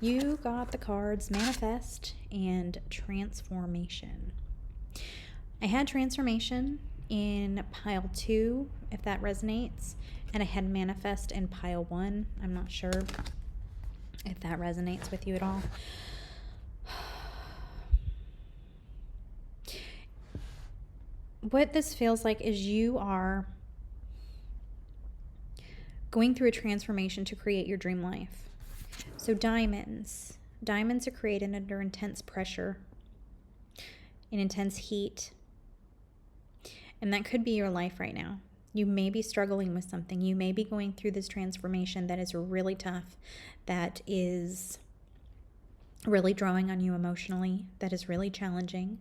You got the cards Manifest and Transformation. I had Transformation in Pile 2, if that resonates, and I had Manifest in Pile 1. I'm not sure if that resonates with you at all. What this feels like is you are going through a transformation to create your dream life. So diamonds are created under intense pressure, in intense heat. And that could be your life right now. You may be struggling with something. You may be going through this transformation that is really tough, that is really drawing on you emotionally, that is really challenging.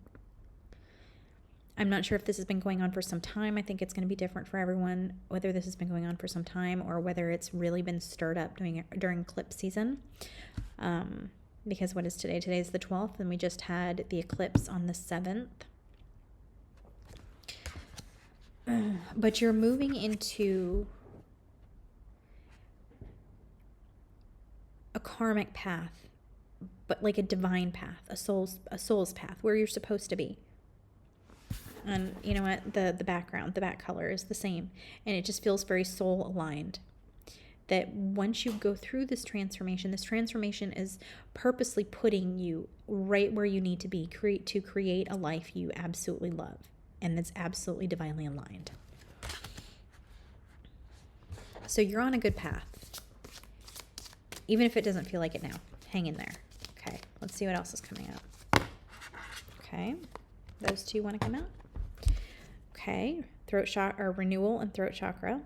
I'm not sure if this has been going on for some time. I think it's going to be different for everyone, whether this has been going on for some time or whether it's really been stirred up during eclipse season. Because what is today? Today is the 12th, and we just had the eclipse on the 7th. But you're moving into a karmic path, but like a divine path, a soul's path, where you're supposed to be. And you know what? The background, the back color is the same. And it just feels very soul aligned. That once you go through this transformation is purposely putting you right where you need to be to create a life you absolutely love. And that's absolutely divinely aligned. So you're on a good path. Even if it doesn't feel like it now. Hang in there. Okay, let's see what else is coming up. Okay, those two want to come out. Okay, throat chakra, or renewal and throat chakra.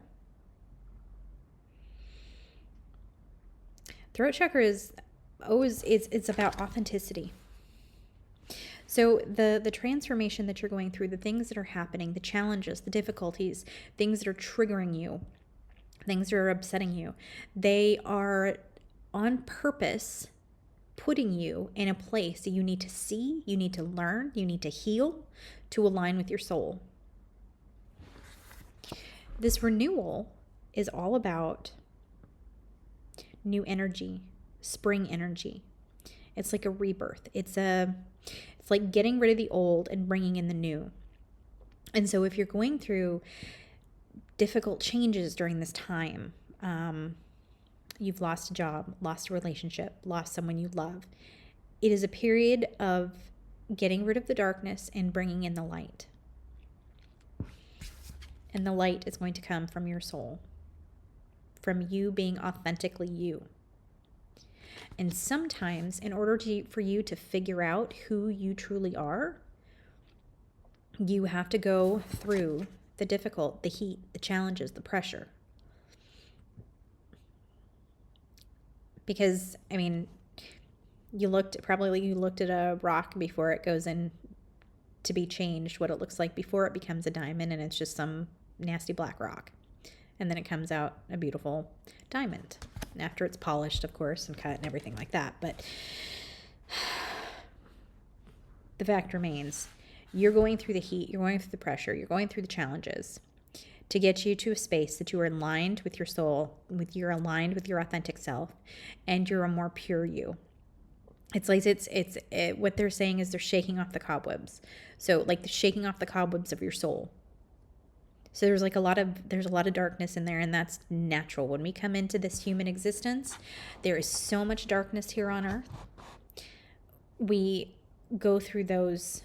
Throat chakra is always, it's about authenticity. So the transformation that you're going through, the things that are happening, the challenges, the difficulties, things that are triggering you, things that are upsetting you, they are on purpose putting you in a place that you need to see, you need to learn, you need to heal to align with your soul. This renewal is all about new energy, spring energy. It's like a rebirth. It's like getting rid of the old and bringing in the new. And so if you're going through difficult changes during this time, you've lost a job, lost a relationship, lost someone you love, it is a period of getting rid of the darkness and bringing in the light. And the light is going to come from your soul, from you being authentically you. And sometimes, in order for you to figure out who you truly are, you have to go through the difficult, the heat, the challenges, the pressure. Because, I mean, you looked at a rock before it goes in to be changed, what it looks like before it becomes a diamond, and it's just some nasty black rock. And then it comes out a beautiful diamond after it's polished, of course, and cut and everything like that. But the fact remains, you're going through the heat, you're going through the pressure, you're going through the challenges to get you to a space that you are aligned with your soul, you're aligned with your authentic self, and you're a more pure you. It's like what they're saying is they're shaking off the cobwebs. So like the shaking off the cobwebs of your soul. So there's a lot of darkness in there, and that's natural. When we come into this human existence, there is so much darkness here on earth. We go through those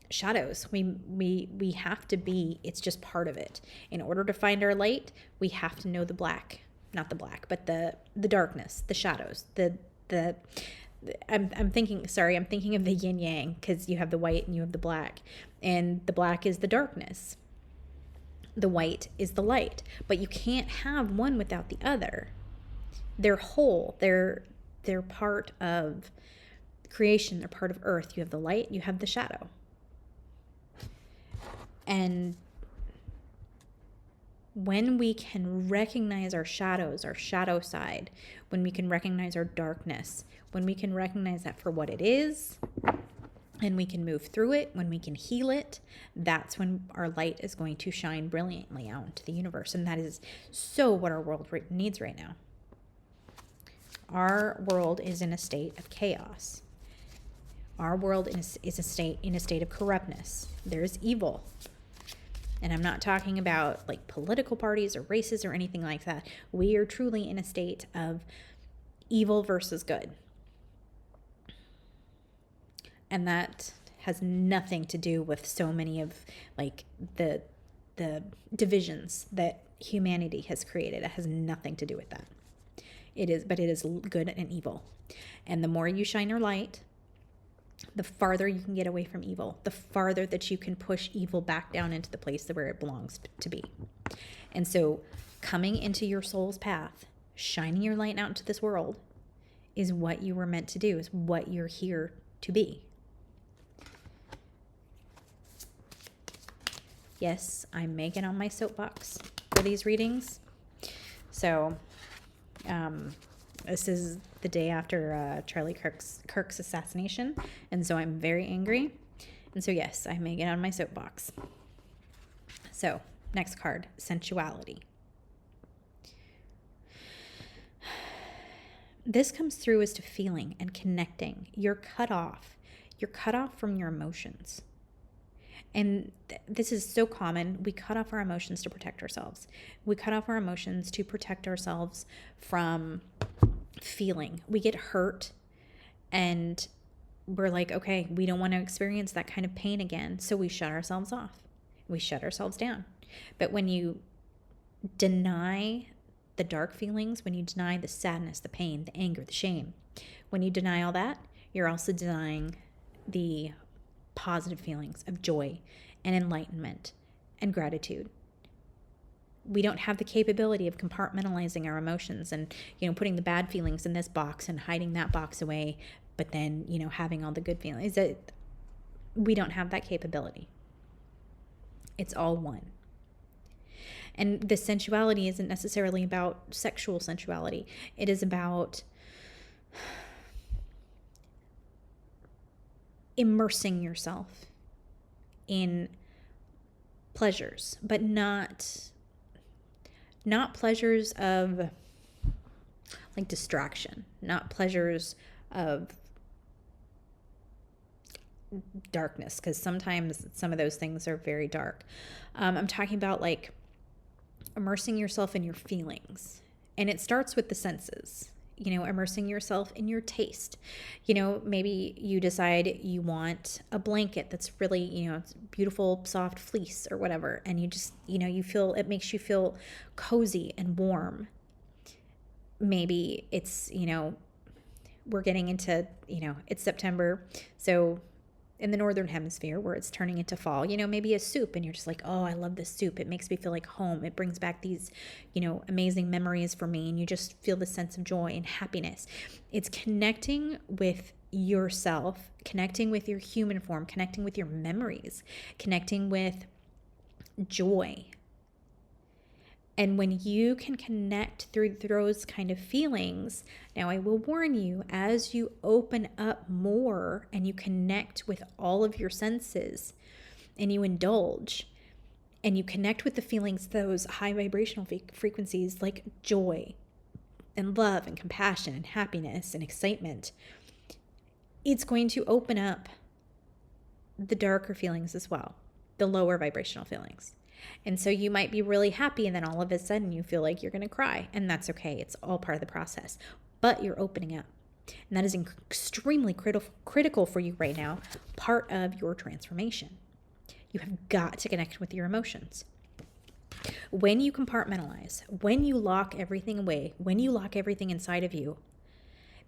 shadows. We have to be, it's just part of it. In order to find our light, we have to know not the black, but the darkness, the shadows, I'm thinking of the yin yang, because you have the white and you have the black, and the black is the darkness. The white is the light, but you can't have one without the other. They're whole. They're part of creation. They're part of earth. You have the light, you have the shadow. And when we can recognize our shadows, our shadow side, when we can recognize our darkness, when we can recognize that for what it is, and we can move through it, when we can heal it, that's when our light is going to shine brilliantly out into the universe. And that is so what our world needs right now. Our world is in a state of chaos. Our world is in a state of corruptness. There's evil. And I'm not talking about like political parties or races or anything like that. We are truly in a state of evil versus good. And that has nothing to do with so many of like the divisions that humanity has created. It has nothing to do with that. It is good and evil. And the more you shine your light, the farther you can get away from evil, the farther that you can push evil back down into the place where it belongs to be. And so coming into your soul's path, shining your light out into this world is what you were meant to do, is what you're here to be. Yes, I may get on my soapbox for these readings. So this is the day after Charlie Kirk's assassination, and so I'm very angry. And so yes, I may get on my soapbox. So next card, sensuality. This comes through as to feeling and connecting. You're cut off. You're cut off from your emotions. And this is so common. We cut off our emotions to protect ourselves. We cut off our emotions to protect ourselves from feeling. We get hurt and we're like, okay, we don't want to experience that kind of pain again. So we shut ourselves off. We shut ourselves down. But when you deny the dark feelings, when you deny the sadness, the pain, the anger, the shame, when you deny all that, you're also denying the positive feelings of joy and enlightenment and gratitude. We don't have the capability of compartmentalizing our emotions and, putting the bad feelings in this box and hiding that box away, but then, having all the good feelings. We don't have that capability. It's all one. And the sensuality isn't necessarily about sexual sensuality. It is about immersing yourself in pleasures, but not pleasures of like distraction, not pleasures of darkness, because sometimes some of those things are very dark. I'm talking about like immersing yourself in your feelings, and it starts with the senses. Immersing yourself in your taste. Maybe you decide you want a blanket that's really, it's beautiful, soft fleece or whatever. And you just, you feel, it makes you feel cozy and warm. Maybe it's, we're getting into, it's September. So in the Northern Hemisphere where it's turning into fall, maybe a soup, and you're just like, oh, I love this soup. It makes me feel like home. It brings back these, amazing memories for me. And you just feel the sense of joy and happiness. It's connecting with yourself, connecting with your human form, connecting with your memories, connecting with joy. And when you can connect through those kind of feelings, now I will warn you, as you open up more and you connect with all of your senses and you indulge and you connect with the feelings, those high vibrational frequencies like joy and love and compassion and happiness and excitement, it's going to open up the darker feelings as well, the lower vibrational feelings. And so you might be really happy, and then all of a sudden you feel like you're going to cry, and that's okay. It's all part of the process, but you're opening up, and that is extremely critical for you right now, part of your transformation. You have got to connect with your emotions. When you compartmentalize, when you lock everything away, when you lock everything inside of you,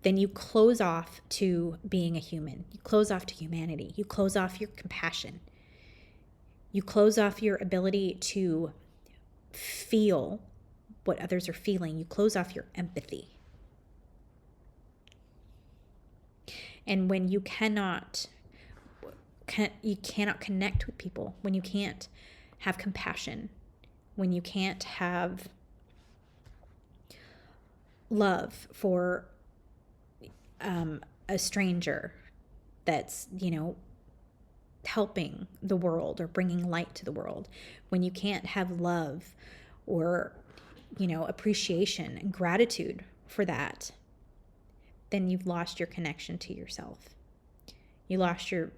then you close off to being a human. You close off to humanity. You close off your compassion. You close off your ability to feel what others are feeling. You close off your empathy. And when you cannot connect with people, when you can't have compassion, when you can't have love for a stranger that's, helping the world or bringing light to the world, when you can't have love or, appreciation and gratitude for that, then you've lost your connection to yourself. You lost your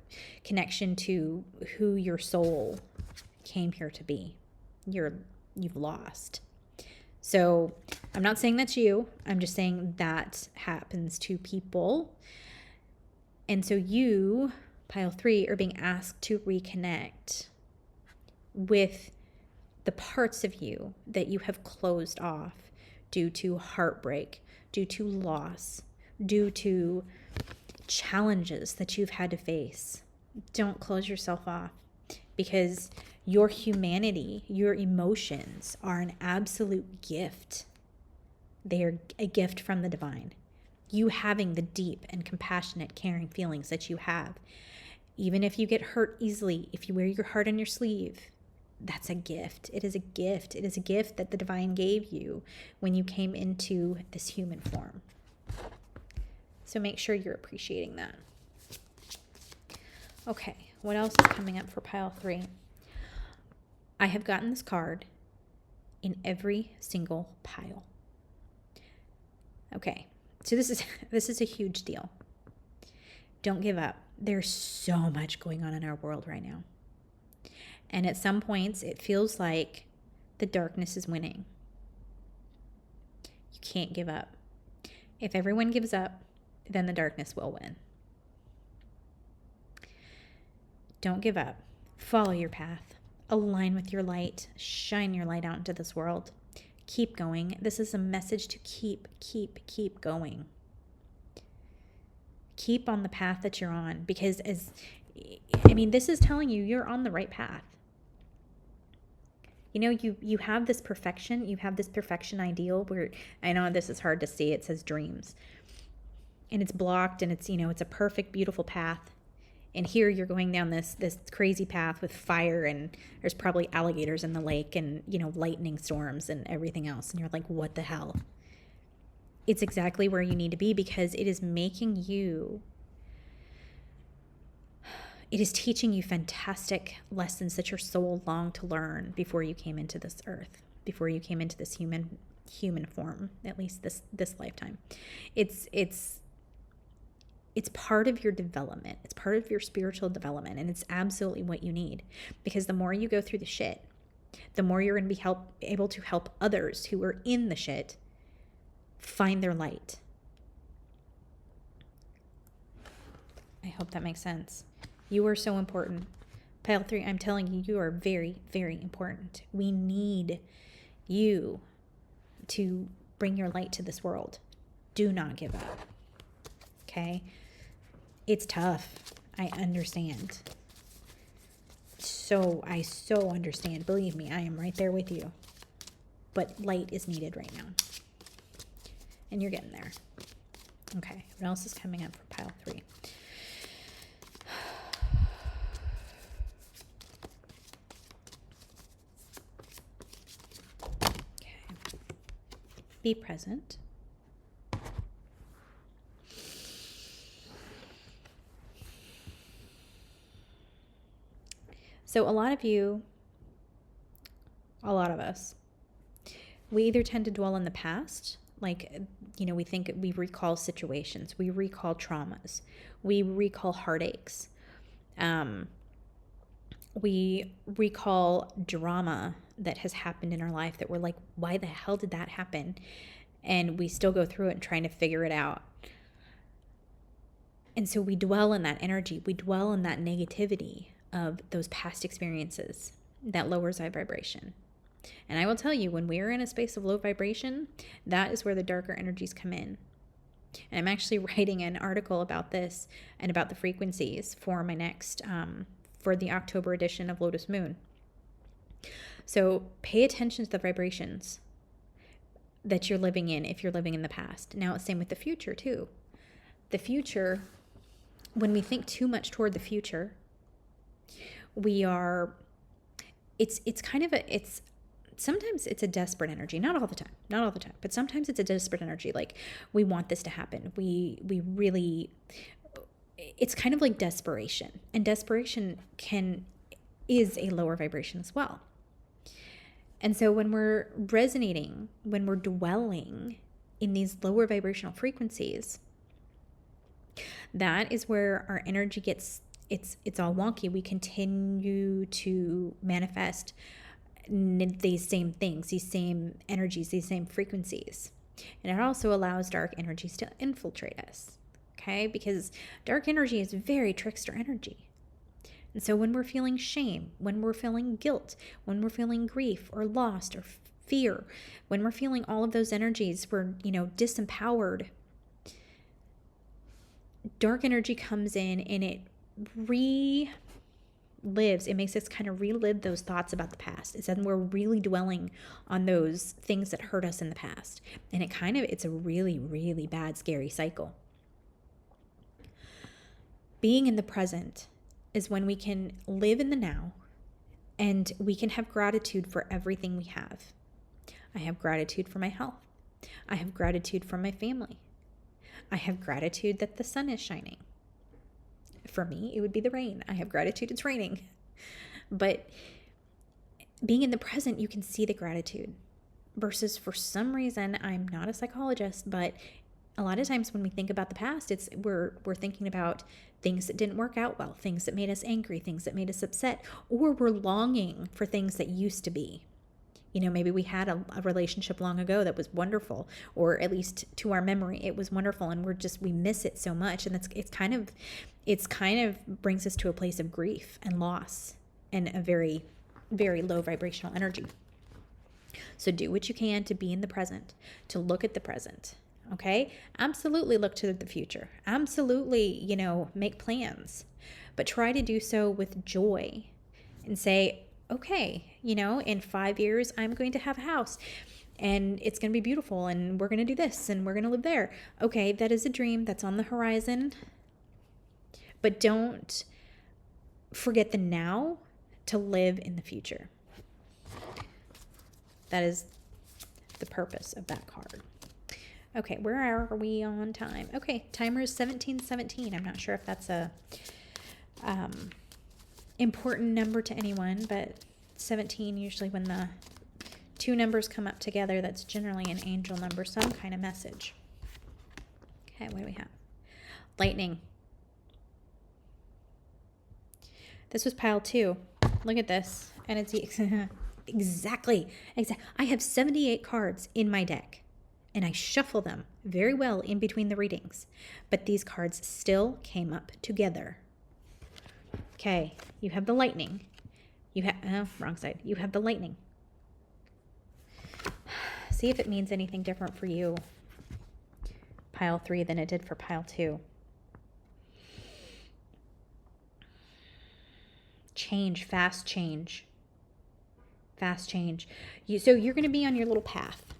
connection to who your soul came here to be. You've lost. So I'm not saying that's you. I'm just saying that happens to people. And so you, Pile 3, are being asked to reconnect with the parts of you that you have closed off due to heartbreak, due to loss, due to challenges that you've had to face. Don't close yourself off, because your humanity, your emotions are an absolute gift. They are a gift from the divine. You having the deep and compassionate, caring feelings that you have, even if you get hurt easily, if you wear your heart on your sleeve, that's a gift. It is a gift. It is a gift that the divine gave you when you came into this human form. So make sure you're appreciating that. Okay, what else is coming up for Pile 3? I have gotten this card in every single pile. Okay, so this is a huge deal. Don't give up. There's so much going on in our world right now. And at some points, it feels like the darkness is winning. You can't give up. If everyone gives up, then the darkness will win. Don't give up. Follow your path. Align with your light. Shine your light out into this world. Keep going. This is a message to keep going. Keep on the path that you're on, because as I mean, this is telling you you're on the right path. You know, you have this perfection. You have this perfection ideal where, I know this is hard to see. It says dreams. And it's blocked, and it's, it's a perfect, beautiful path. And here you're going down this crazy path with fire, and there's probably alligators in the lake, and, lightning storms and everything else. And you're like, what the hell? It's exactly where you need to be, because it is making you, it is teaching you fantastic lessons that your soul longed to learn before you came into this earth, before you came into this human form, at least this lifetime. It's part of your development. It's part of your spiritual development, and it's absolutely what you need, because the more you go through the shit, the more you're going to be able to help others who are in the shit find their light. I hope that makes sense. You are so important. Pile 3, I'm telling you, you are very, very important. We need you to bring your light to this world. Do not give up. Okay? It's tough. I understand. I so understand. Believe me, I am right there with you. But light is needed right now. And you're getting there. Okay, what else is coming up for pile 3? Okay. Be present. So a lot of us, we either tend to dwell in the past, like, we think we recall situations, we recall traumas, we recall heartaches, we recall drama that has happened in our life that we're like, why the hell did that happen? And we still go through it and trying to figure it out. And so we dwell in that energy, we dwell in that negativity of those past experiences that lowers our vibration. And I will tell you, when we're in a space of low vibration, that is where the darker energies come in. And I'm actually writing an article about this and about the frequencies for my next, for the October edition of Lotus Moon. So pay attention to the vibrations that you're living in if you're living in the past. Now, same with the future too. The future, when we think too much toward the future, sometimes it's a desperate energy, not all the time, but sometimes it's a desperate energy. Like, we want this to happen. It's kind of like desperation, and desperation is a lower vibration as well. And so when we're resonating, when we're dwelling in these lower vibrational frequencies, that is where our energy gets, it's all wonky. We continue to manifest these same things, these same energies, these same frequencies. And it also allows dark energies to infiltrate us, okay? Because dark energy is very trickster energy. And so when we're feeling shame, when we're feeling guilt, when we're feeling grief or lost or fear, when we're feeling all of those energies, we're, disempowered, dark energy comes in and it makes us kind of relive those thoughts about the past. It's then we're really dwelling on those things that hurt us in the past. And it's a really, really bad, scary cycle. Being in the present is when we can live in the now, and we can have gratitude for everything we have. I have gratitude for my health. I have gratitude for my family. I have gratitude that the sun is shining. For me, it would be the rain. I have gratitude it's raining. But being in the present, you can see the gratitude. Versus, for some reason, I'm not a psychologist, but a lot of times when we think about the past, we're thinking about things that didn't work out well, things that made us angry, things that made us upset, or we're longing for things that used to be. Maybe we had a relationship long ago that was wonderful, or at least to our memory, it was wonderful, and we miss it so much, and it's kind of brings us to a place of grief and loss and a very, very low vibrational energy. So do what you can to be in the present, to look at the present. Okay. Absolutely look to the future. Absolutely, make plans, but try to do so with joy and say, okay, in 5 years, I'm going to have a house and it's going to be beautiful and we're going to do this and we're going to live there. Okay. That is a dream that's on the horizon, but don't forget the now to live in the future. That is the purpose of that card. Okay, where are we on time? Okay, timer is 17:17. I'm not sure if that's a important number to anyone, but 17, usually when the two numbers come up together, that's generally an angel number, some kind of message. Okay, what do we have? Lightning. This was pile 2. Look at this. And it's exactly. I have 78 cards in my deck, and I shuffle them very well in between the readings, but these cards still came up together. Okay, you have the lightning. You have, wrong side. You have the lightning. See if it means anything different for you, pile 3, than it did for pile 2. Change, fast change. Fast change. So you're going to be on your little path.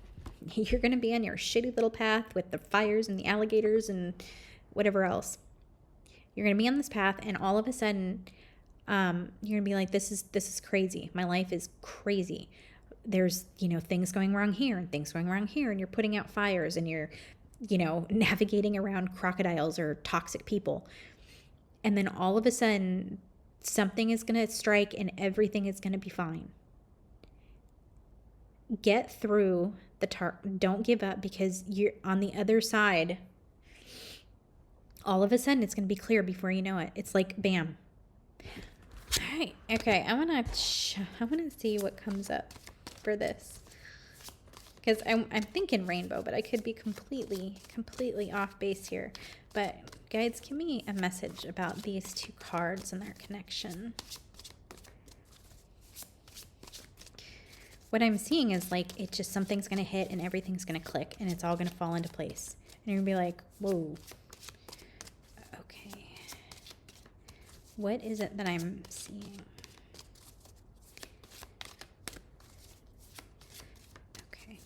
You're going to be on your shitty little path with the fires and the alligators and whatever else. You're going to be on this path, and all of a sudden, you're going to be like, this is crazy. My life is crazy. There's, things going wrong here and things going wrong here, and you're putting out fires and you're, navigating around crocodiles or toxic people. And then all of a sudden, something is going to strike and everything is going to be fine. Get through don't give up, because you're on the other side. All of a sudden, it's going to be clear before you know it. It's like, bam. All right. Okay. I want to see what comes up for this, because I'm thinking rainbow, but I could be completely off base here. But guides, give me a message about these two cards and their connection. What I'm seeing is like, it's just something's going to hit and everything's going to click and it's all going to fall into place. And you're going to be like, whoa. Okay. What is it that I'm seeing? Okay.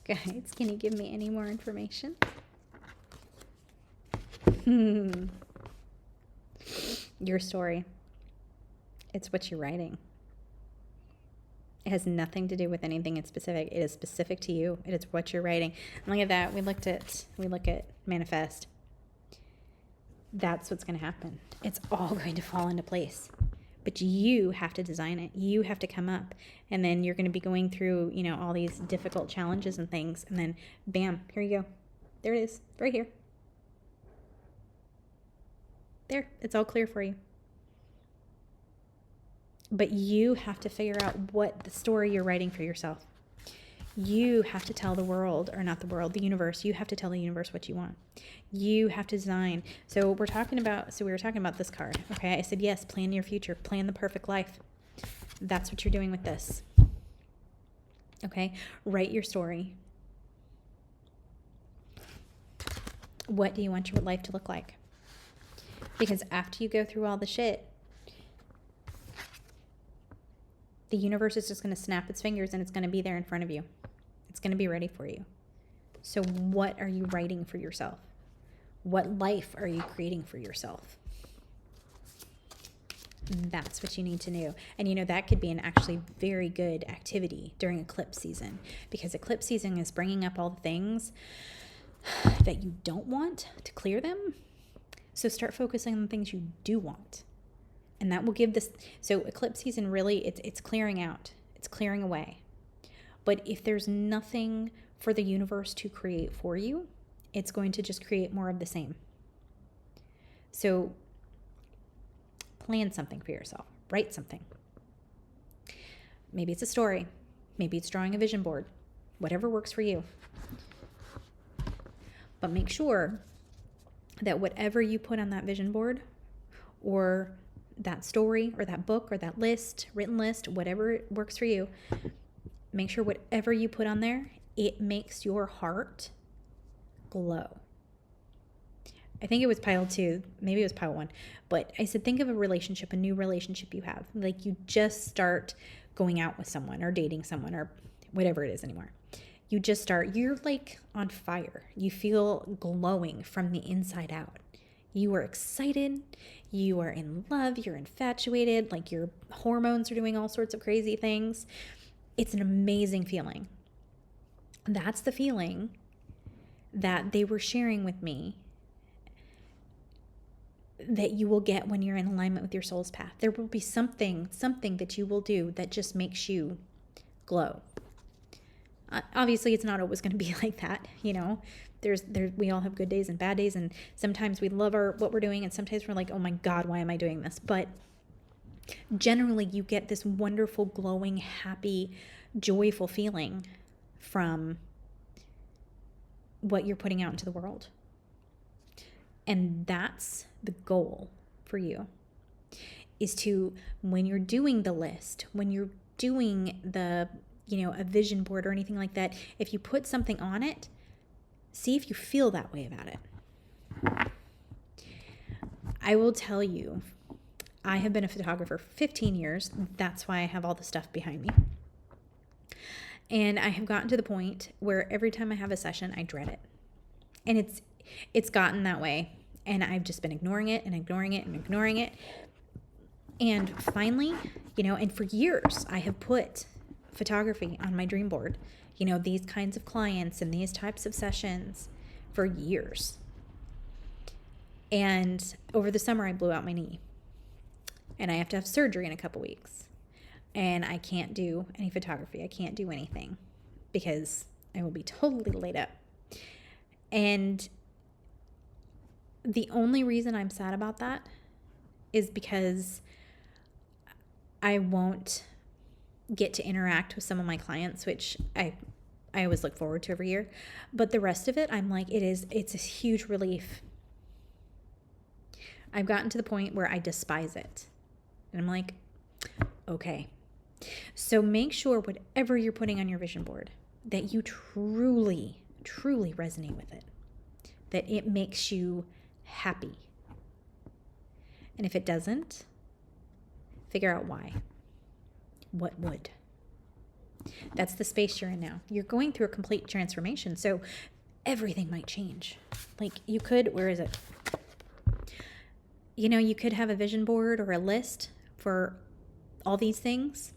Guys, can you give me any more information? Your story. It's what you're writing. It has nothing to do with anything in specific. It is specific to you. It is what you're writing. And look at that. We look at manifest. That's what's going to happen. It's all going to fall into place. But you have to design it. You have to come up. And then you're going to be going through, all these difficult challenges and things. And then, bam, here you go. There it is. Right here. There. It's all clear for you. But you have to figure out what the story you're writing for yourself. You have to tell the world, or not the world, the universe. You have to tell the universe what you want. You have to design. So we were talking about this card. Okay, I said, yes, plan your future. Plan the perfect life. That's what you're doing with this. Okay, write your story. What do you want your life to look like? Because after you go through all the shit, the universe is just going to snap its fingers and it's going to be there in front of you. It's going to be ready for you. So what are you writing for yourself? What life are you creating for yourself? That's what you need to know. And that could be an actually very good activity during eclipse season, because eclipse season is bringing up all the things that you don't want to clear them. So start focusing on the things you do want. And that will give this, so eclipse season really, it's clearing out. It's clearing away. But if there's nothing for the universe to create for you, it's going to just create more of the same. So plan something for yourself. Write something. Maybe it's a story. Maybe it's drawing a vision board. Whatever works for you. But make sure that whatever you put on that vision board, or that story or that book or that written list, whatever works for you, make sure whatever you put on there, it makes your heart glow. I think it was pile 2, maybe it was pile 1, but I said, think of a relationship, a new relationship you have. Like you just start going out with someone or dating someone or whatever it is anymore. You just start, you're like on fire. You feel glowing from the inside out. You are excited. You are in love. You're infatuated. Like your hormones are doing all sorts of crazy things. It's an amazing feeling. That's the feeling that they were sharing with me that you will get when you're in alignment with your soul's path. There will be something that you will do that just makes you glow. Obviously, it's not always going to be like that. You know, we all have good days and bad days, and sometimes we love what we're doing, and sometimes we're like, oh my God, why am I doing this? But generally, you get this wonderful, glowing, happy, joyful feeling from what you're putting out into the world. And that's the goal for you, is to, when you're doing the list, when you're doing the, a vision board or anything like that, if you put something on it, see if you feel that way about it. I will tell you, I have been a photographer for 15 years. That's why I have all the stuff behind me. And I have gotten to the point where every time I have a session, I dread it. And it's gotten that way. And I've just been ignoring it and ignoring it and ignoring it. And finally, and for years, I have put photography on my dream board. These kinds of clients and these types of sessions for years. And over the summer, I blew out my knee. And I have to have surgery in a couple weeks. And I can't do any photography. I can't do anything because I will be totally laid up. And the only reason I'm sad about that is because I won't get to interact with some of my clients, which I always look forward to every year. But the rest of it, I'm like, it's a huge relief. I've gotten to the point where I despise it. And I'm like, okay. So make sure whatever you're putting on your vision board, that you truly, truly resonate with it. That it makes you happy. And if it doesn't, figure out why. What would? That's the space you're in now. You're going through a complete transformation, so everything might change. Like you could, where is it? You could have a vision board or a list for all these things,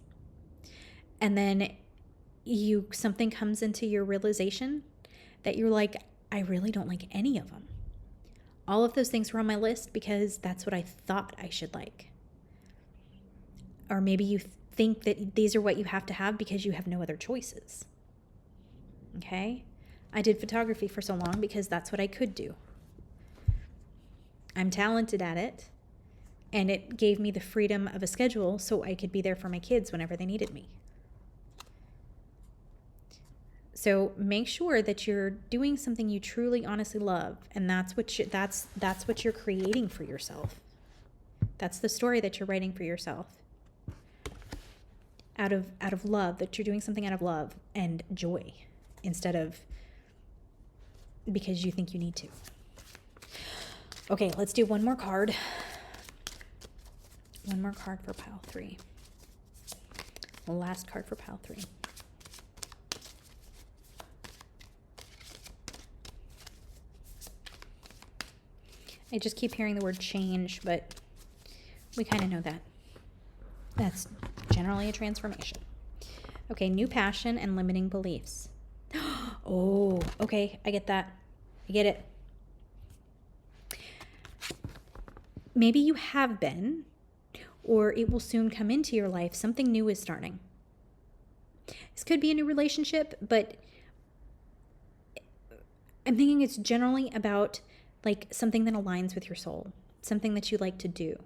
and then something comes into your realization that you're like, I really don't like any of them. All of those things were on my list because that's what I thought I should like. Or maybe you think that these are what you have to have because you have no other choices. Okay? I did photography for so long because that's what I could do. I'm talented at it, and it gave me the freedom of a schedule so I could be there for my kids whenever they needed me. So make sure that you're doing something you truly, honestly love, and that's what you're creating for yourself. That's the story that you're writing for yourself. Out of love, that you're doing something out of love and joy, instead of because you think you need to. Okay, let's do one more card. One more card for pile 3. The last card for pile 3. I just keep hearing the word change, but we kind of know that. That's generally a transformation. Okay, new passion and limiting beliefs. Oh, okay, I get that. I get it. Maybe you have been, or it will soon come into your life. Something new is starting. This could be a new relationship, but I'm thinking it's generally about like something that aligns with your soul, something that you like to do,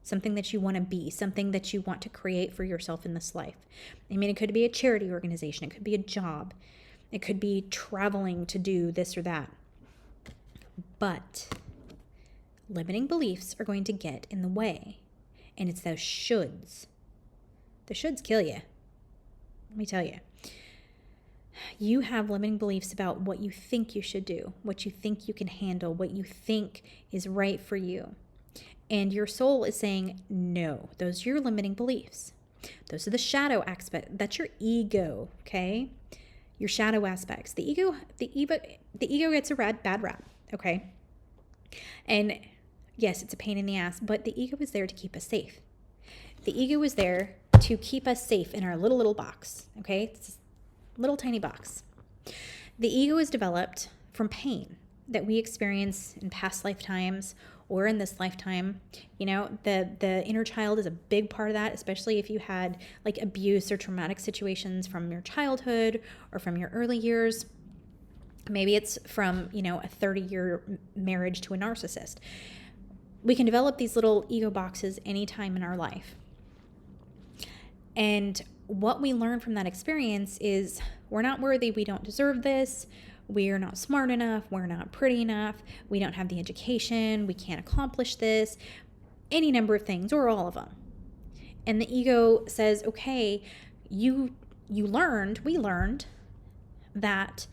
something that you want to be, something that you want to create for yourself in this life. I mean, it could be a charity organization. It could be a job. It could be traveling to do this or that. But limiting beliefs are going to get in the way. And it's those shoulds. The shoulds kill you. Let me tell you. You have limiting beliefs about what you think you should do, what you think you can handle, what you think is right for you. And your soul is saying, no, those are your limiting beliefs. Those are the shadow aspect. That's your ego, okay? Your shadow aspects. The ego gets a bad rap, okay? And yes, it's a pain in the ass, but the ego is there to keep us safe. The ego is there to keep us safe in our little box, okay? It's a little tiny box. The ego is developed from pain that we experience in past lifetimes or in this lifetime. You know, the inner child is a big part of that, especially if you had like abuse or traumatic situations from your childhood or from your early years. Maybe it's from, a 30-year marriage to a narcissist. We can develop these little ego boxes anytime in our life. And what we learn from that experience is we're not worthy, we don't deserve this, we're not smart enough, we're not pretty enough, we don't have the education, we can't accomplish this, any number of things, or all of them. And the ego says, okay, we learned that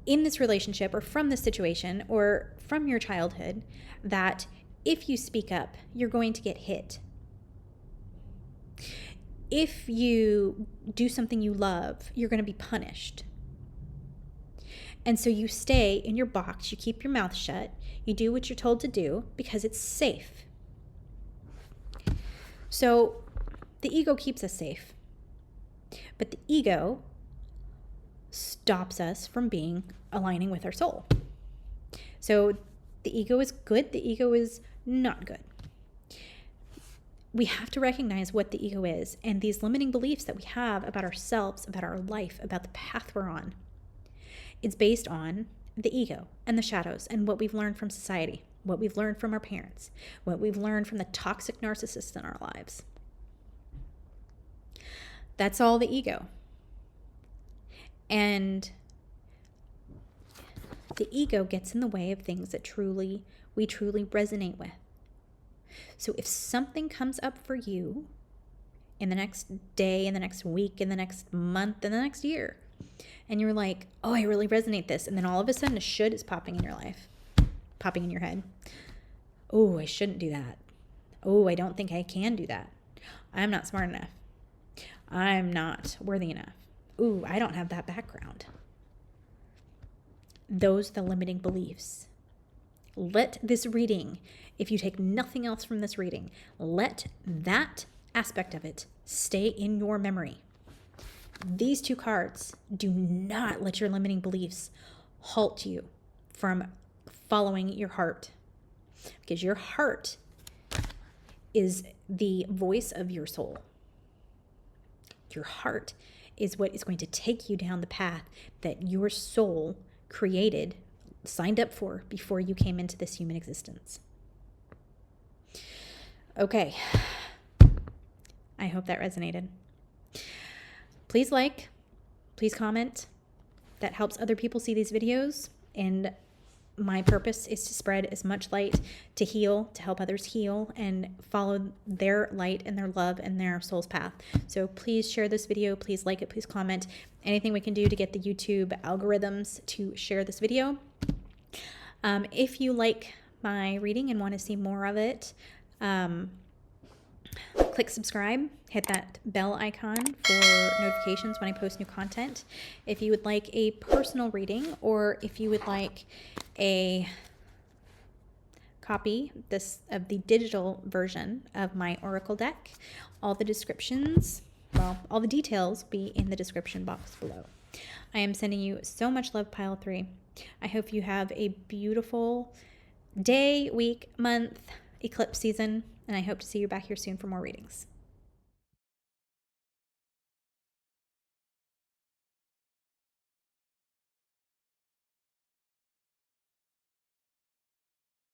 in this relationship or from this situation or from your childhood, that if you speak up, you're going to get hit. If you do something you love, you're going to be punished. And so you stay in your box, you keep your mouth shut, you do what you're told to do because it's safe. So the ego keeps us safe. But the ego stops us from aligning with our soul. So the ego is good, the ego is not good. We have to recognize what the ego is and these limiting beliefs that we have about ourselves, about our life, about the path we're on. It's based on the ego and the shadows and what we've learned from society, what we've learned from our parents, what we've learned from the toxic narcissists in our lives. That's all the ego. And the ego gets in the way of things that we truly resonate with. So if something comes up for you in the next day, in the next week, in the next month, in the next year, and you're like, oh, I really resonate this, and then all of a sudden a should is popping in your life, popping in your head. Oh, I shouldn't do that. Oh, I don't think I can do that. I'm not smart enough. I'm not worthy enough. Ooh, I don't have that background. Those are the limiting beliefs. Let this reading, if you take nothing else from this reading, let that aspect of it stay in your memory. These two cards, do not let your limiting beliefs halt you from following your heart, because your heart is the voice of your soul. Your heart is what is going to take you down the path that your soul created, signed up for before you came into this human existence. Okay. I hope that resonated. Please like, please comment. That helps other people see these videos. And my purpose is to spread as much light, to heal, to help others heal and follow their light and their love and their soul's path. So please share this video. Please like it. Please comment. Anything we can do to get the YouTube algorithms to share this video. If you like my reading and want to see more of it, click subscribe, hit that bell icon for notifications when I post new content. If you would like a personal reading, or if you would like a copy of the digital version of my Oracle deck, all the details will be in the description box below. I am sending you so much love, Pile 3. I hope you have a beautiful day, week, month, eclipse season, and I hope to see you back here soon for more readings.